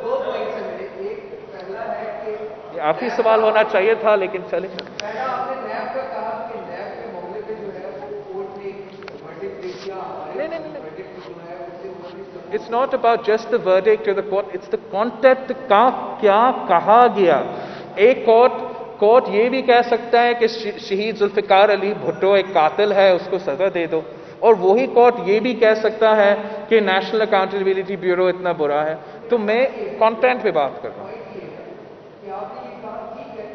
Speaker 2: پوائنٹس ہیں میرے۔ ایک پہلا ہے کہ
Speaker 1: یہ آخری سوال ہونا چاہیے تھا، لیکن چلے۔
Speaker 2: پہلا آپ نے نیب کا کہا کہ نیب کے معاملے پہ جو ہے وہ کورٹ نے ورڈکٹ دے دیا، ہمارے ورڈکٹ جو ہے اس سے مختلف۔
Speaker 1: It's not about just the verdict or the court, it's the content کا کیا کہا گیا۔ ایک کورٹ یہ بھی کہہ سکتا ہے کہ شہید ذوالفقار علی بھٹو ایک قاتل ہے، اس کو سزا دے دو، اور وہی کورٹ یہ بھی کہہ سکتا ہے کہ نیشنل اکاؤنٹیبلٹی بیورو اتنا برا ہے۔ تو میں کانٹینٹ پہ بات کر رہا ہوں۔
Speaker 2: کہ آپ نے یہ کہا ٹھیک ہے،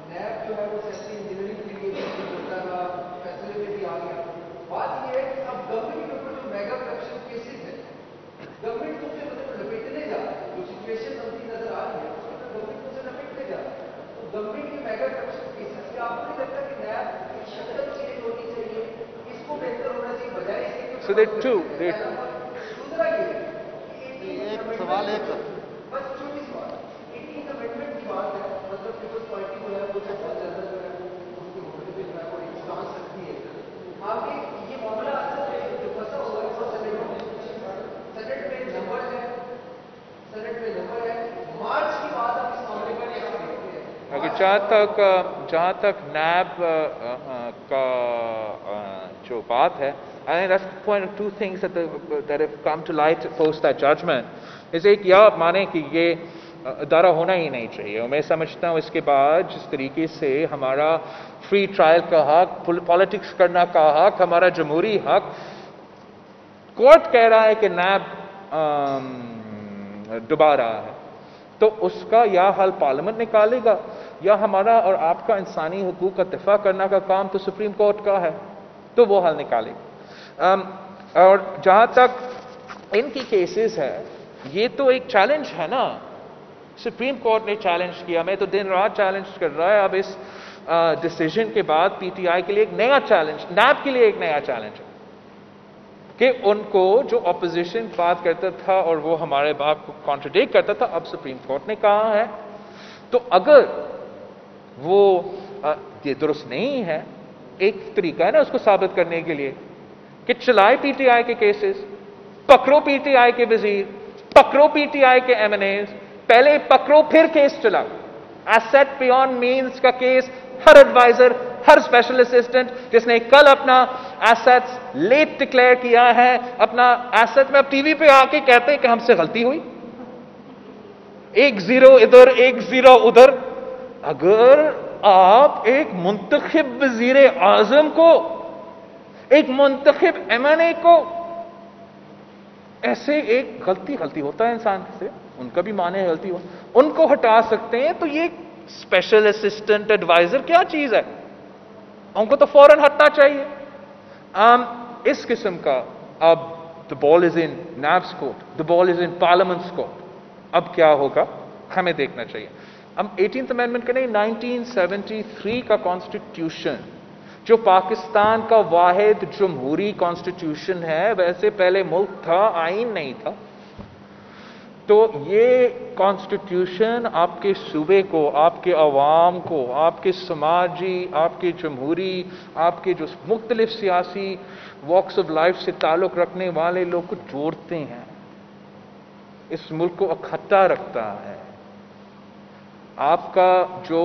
Speaker 2: نیب جو ہے وہ سیاسی انجینئرنگ کے لیے فیصلے میں بھی آ گیا۔ بات یہ ہے کہ اب گورنمنٹ کے اوپر جو میگا کرپشن کیسز ہیں، گورنمنٹ کو لپیٹنے جا رہا ہے، جو سچویشن بنتی نظر آ رہی ہے اس میں گورنمنٹ کو لپیٹنے جا رہا ہے۔ تو گورنمنٹ کے میگا کرپشن کیسز سے آپ کو نہیں لگتا کہ نیب کی شکل چینج ہونی چاہیے، اس کو بہتر ہونا چاہیے بجائے اس کے؟
Speaker 1: So there are two.
Speaker 2: دوسرا یہ ہے کہ
Speaker 3: ایک سوال ایک
Speaker 2: بس چھوٹی سی بات، 18 امینڈمنٹ کی بات ہے، مطلب پیپلز پارٹی جو ہے وہ بہت زیادہ جو ہے اس کے مقدمے جو ہے وہ ایک اسٹانس رکھتی ہے۔ آگے یہ معاملہ اصل میں جو پھنسا ہوا ہے وہ سینٹ میں نمبر ہے، سینٹ میں نمبر ہے۔ مارچ کی بات آپ اس معاملے پر کیسے دیکھتے ہیں؟
Speaker 1: اگر جہاں تک نیب کا جو بات ہے، I think that's the point of two things that have come to light post that judgment. is ایک یا مانے کہ یہ ادارہ ہونا ہی نہیں چاہیے، اور میں سمجھتا ہوں اس کے بعد جس طریقے سے ہمارا فری ٹرائل کا حق، پالیٹکس کرنا کا حق، ہمارا جمہوری حق، کورٹ کہہ رہا ہے کہ نیب ڈبا رہا ہے، تو اس کا یا حل پارلیمنٹ نکالے گا، یا ہمارا اور آپ کا انسانی حقوق کا دفاع کرنا کا کام تو سپریم کورٹ کا ہے، تو وہ حل نکالے گا۔ اور جہاں تک ان کی کیسز ہے، یہ تو ایک چیلنج ہے نا، سپریم کورٹ نے چیلنج کیا، میں تو دن رات چیلنج کر رہا ہے۔ اب اس ڈیسیجن کے بعد پی ٹی آئی کے لیے ایک نیا چیلنج، نیب کے لیے ایک نیا چیلنج ہے کہ ان کو جو اپوزیشن بات کرتا تھا اور وہ ہمارے بات کو کانٹرڈکٹ کرتا تھا، اب سپریم کورٹ نے کہا ہے، تو اگر وہ یہ درست نہیں ہے، ایک طریقہ ہے نا اس کو ثابت کرنے کے لیے کہ چلائے پی ٹی آئی کے کیسز، پکڑو پی ٹی آئی کے وزیر، پکڑو پی ٹی آئی کے ایم این ایز، پہلے پکڑو پھر کیس چلاؤ۔ ایسٹ بیونڈ مینز کا کیس، ہر ایڈوائزر، ہر اسپیشل اسسٹنٹ جس نے کل اپنا ایسٹس لیٹ ڈکلیئر کیا ہے، اپنا ایسٹ میں اب ٹی وی پہ آ کے کہتے ہیں کہ ہم سے غلطی ہوئی، 1 0 ادھر 1 0 ادھر۔ اگر آپ ایک منتخب وزیر اعظم کو، ایک منتخب ایم این اے کو، ایسے ایک غلطی ہوتا ہے انسان سے، ان کا بھی مانے غلطی ہو، ان کو ہٹا سکتے ہیں، تو یہ اسپیشل اسسٹنٹ ایڈوائزر کیا چیز ہے؟ ان کو تو فوراً ہٹنا چاہیے۔ اس قسم کا اب the ball is in NAB's court, the ball is in Parliament's court. اب کیا ہوگا ہمیں دیکھنا چاہیے۔ ہم 18th امینڈمنٹ کا نہیں، 1973 کا کانسٹیٹیوشن جو پاکستان کا واحد جمہوری کانسٹیٹیوشن ہے، ویسے پہلے ملک تھا، آئین نہیں تھا، تو یہ کانسٹیٹیوشن آپ کے صوبے کو، آپ کے عوام کو، آپ کے سماجی، آپ کے جمہوری، آپ کے جو مختلف سیاسی واکس آف لائف سے تعلق رکھنے والے لوگ کو جوڑتے ہیں، اس ملک کو اکٹھا رکھتا ہے۔ آپ کا جو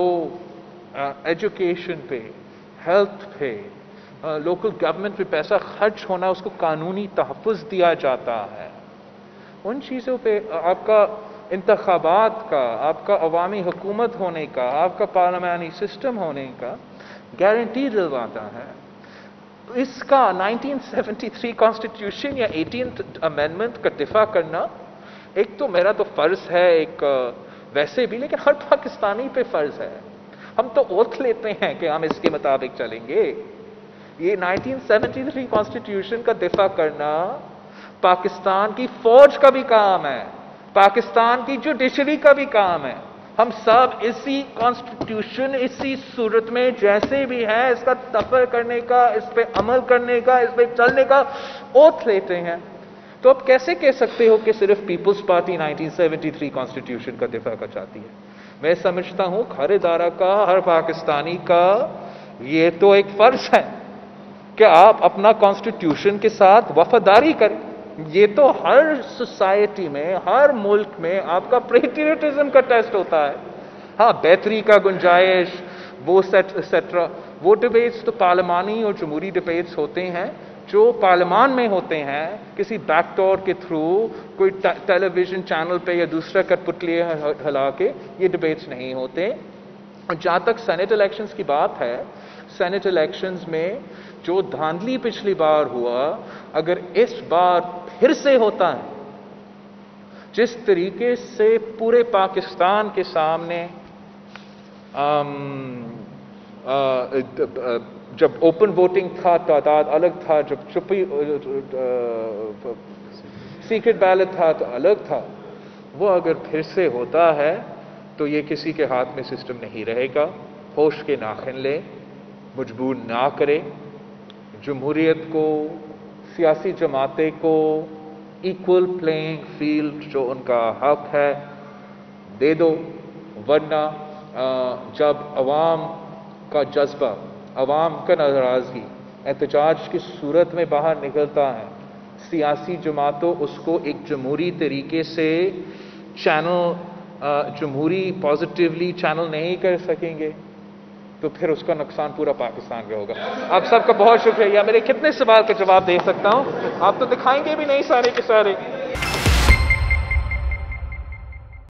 Speaker 1: ایجوکیشن پہ، ہیلتھ پہ، لوکل گورنمنٹ پہ پیسہ خرچ ہونا، اس کو قانونی تحفظ دیا جاتا ہے۔ ان چیزوں پہ آپ کا انتخابات کا، آپ کا عوامی حکومت ہونے کا، آپ کا پارلیمانی سسٹم ہونے کا گارنٹی دلواتا ہے۔ इसका 1973 कॉन्स्टिट्यूशन या 18th अमेंडमेंट का दिफा करना एक तो मेरा तो फर्ज है, एक वैसे भी, लेकिन हर पाकिस्तानी पे फर्ज है। हम तो ओथ लेते हैं कि हम इसके मुताबिक चलेंगे। ये 1973 कॉन्स्टिट्यूशन का दिफा करना पाकिस्तान की फौज का भी काम है, पाकिस्तान की जुडिशरी का भी काम है। हम सब इसी कॉन्स्टिट्यूशन, इसी सूरत में जैसे भी है, इसका तफर करने का, इस पे अमल करने का, इस पे चलने का ओथ लेते हैं। तो आप कैसे कह सकते हो कि सिर्फ पीपल्स पार्टी 1973 कॉन्स्टिट्यूशन का दिफा का चाहती है? मैं समझता हूं हर इदारा का, हर पाकिस्तानी का ये तो एक फर्ज है कि आप अपना कॉन्स्टिट्यूशन के साथ वफादारी करें। ये तो हर सोसाइटी में, हर मुल्क में आपका पेट्रियटिज्म का टेस्ट होता है। हाँ, बेहतरी का गुंजाइश, वो सेट्रा, वो डिबेट्स तो पार्लिमानी और जमहूरी डिबेट्स होते हैं जो पार्लियामान में होते हैं, किसी बैकडोर के थ्रू कोई टेलीविजन चैनल पे या दूसरा कठपुतली हिला के ये डिबेट्स नहीं होते। और जहां तक सेनेट इलेक्शंस की बात है, सेनेट इलेक्शंस में जो धांधली पिछली बार हुआ, अगर इस बार फिर से होता है, जिस तरीके से पूरे पाकिस्तान के सामने जब ओपन वोटिंग था तादाद अलग था, जब चुप्पी सीक्रेट बैलेट था तो अलग था, वो अगर फिर से होता है तो ये किसी के हाथ में सिस्टम नहीं रहेगा। होश के नाखिन ले, मजबूर ना करे, जमहूरियत को, सियासी जमातें को इक्वल प्लेइंग फील्ड जो उनका हक है दे दो। वरना जब अवाम का जज्बा, अवाम का नाराजगी एहतजाज की सूरत में बाहर निकलता है, सियासी जमातों उसको एक जमहूरी तरीके से चैनल, जमहूरी पॉजिटिवली चैनल नहीं कर सकेंगे, तो फिर उसका नुकसान पूरा पाकिस्तान का होगा। आप सबका बहुत शुक्रिया। मेरे कितने सवाल का जवाब दे सकता हूं? आप तो दिखाएंगे भी नहीं सारे के सारे।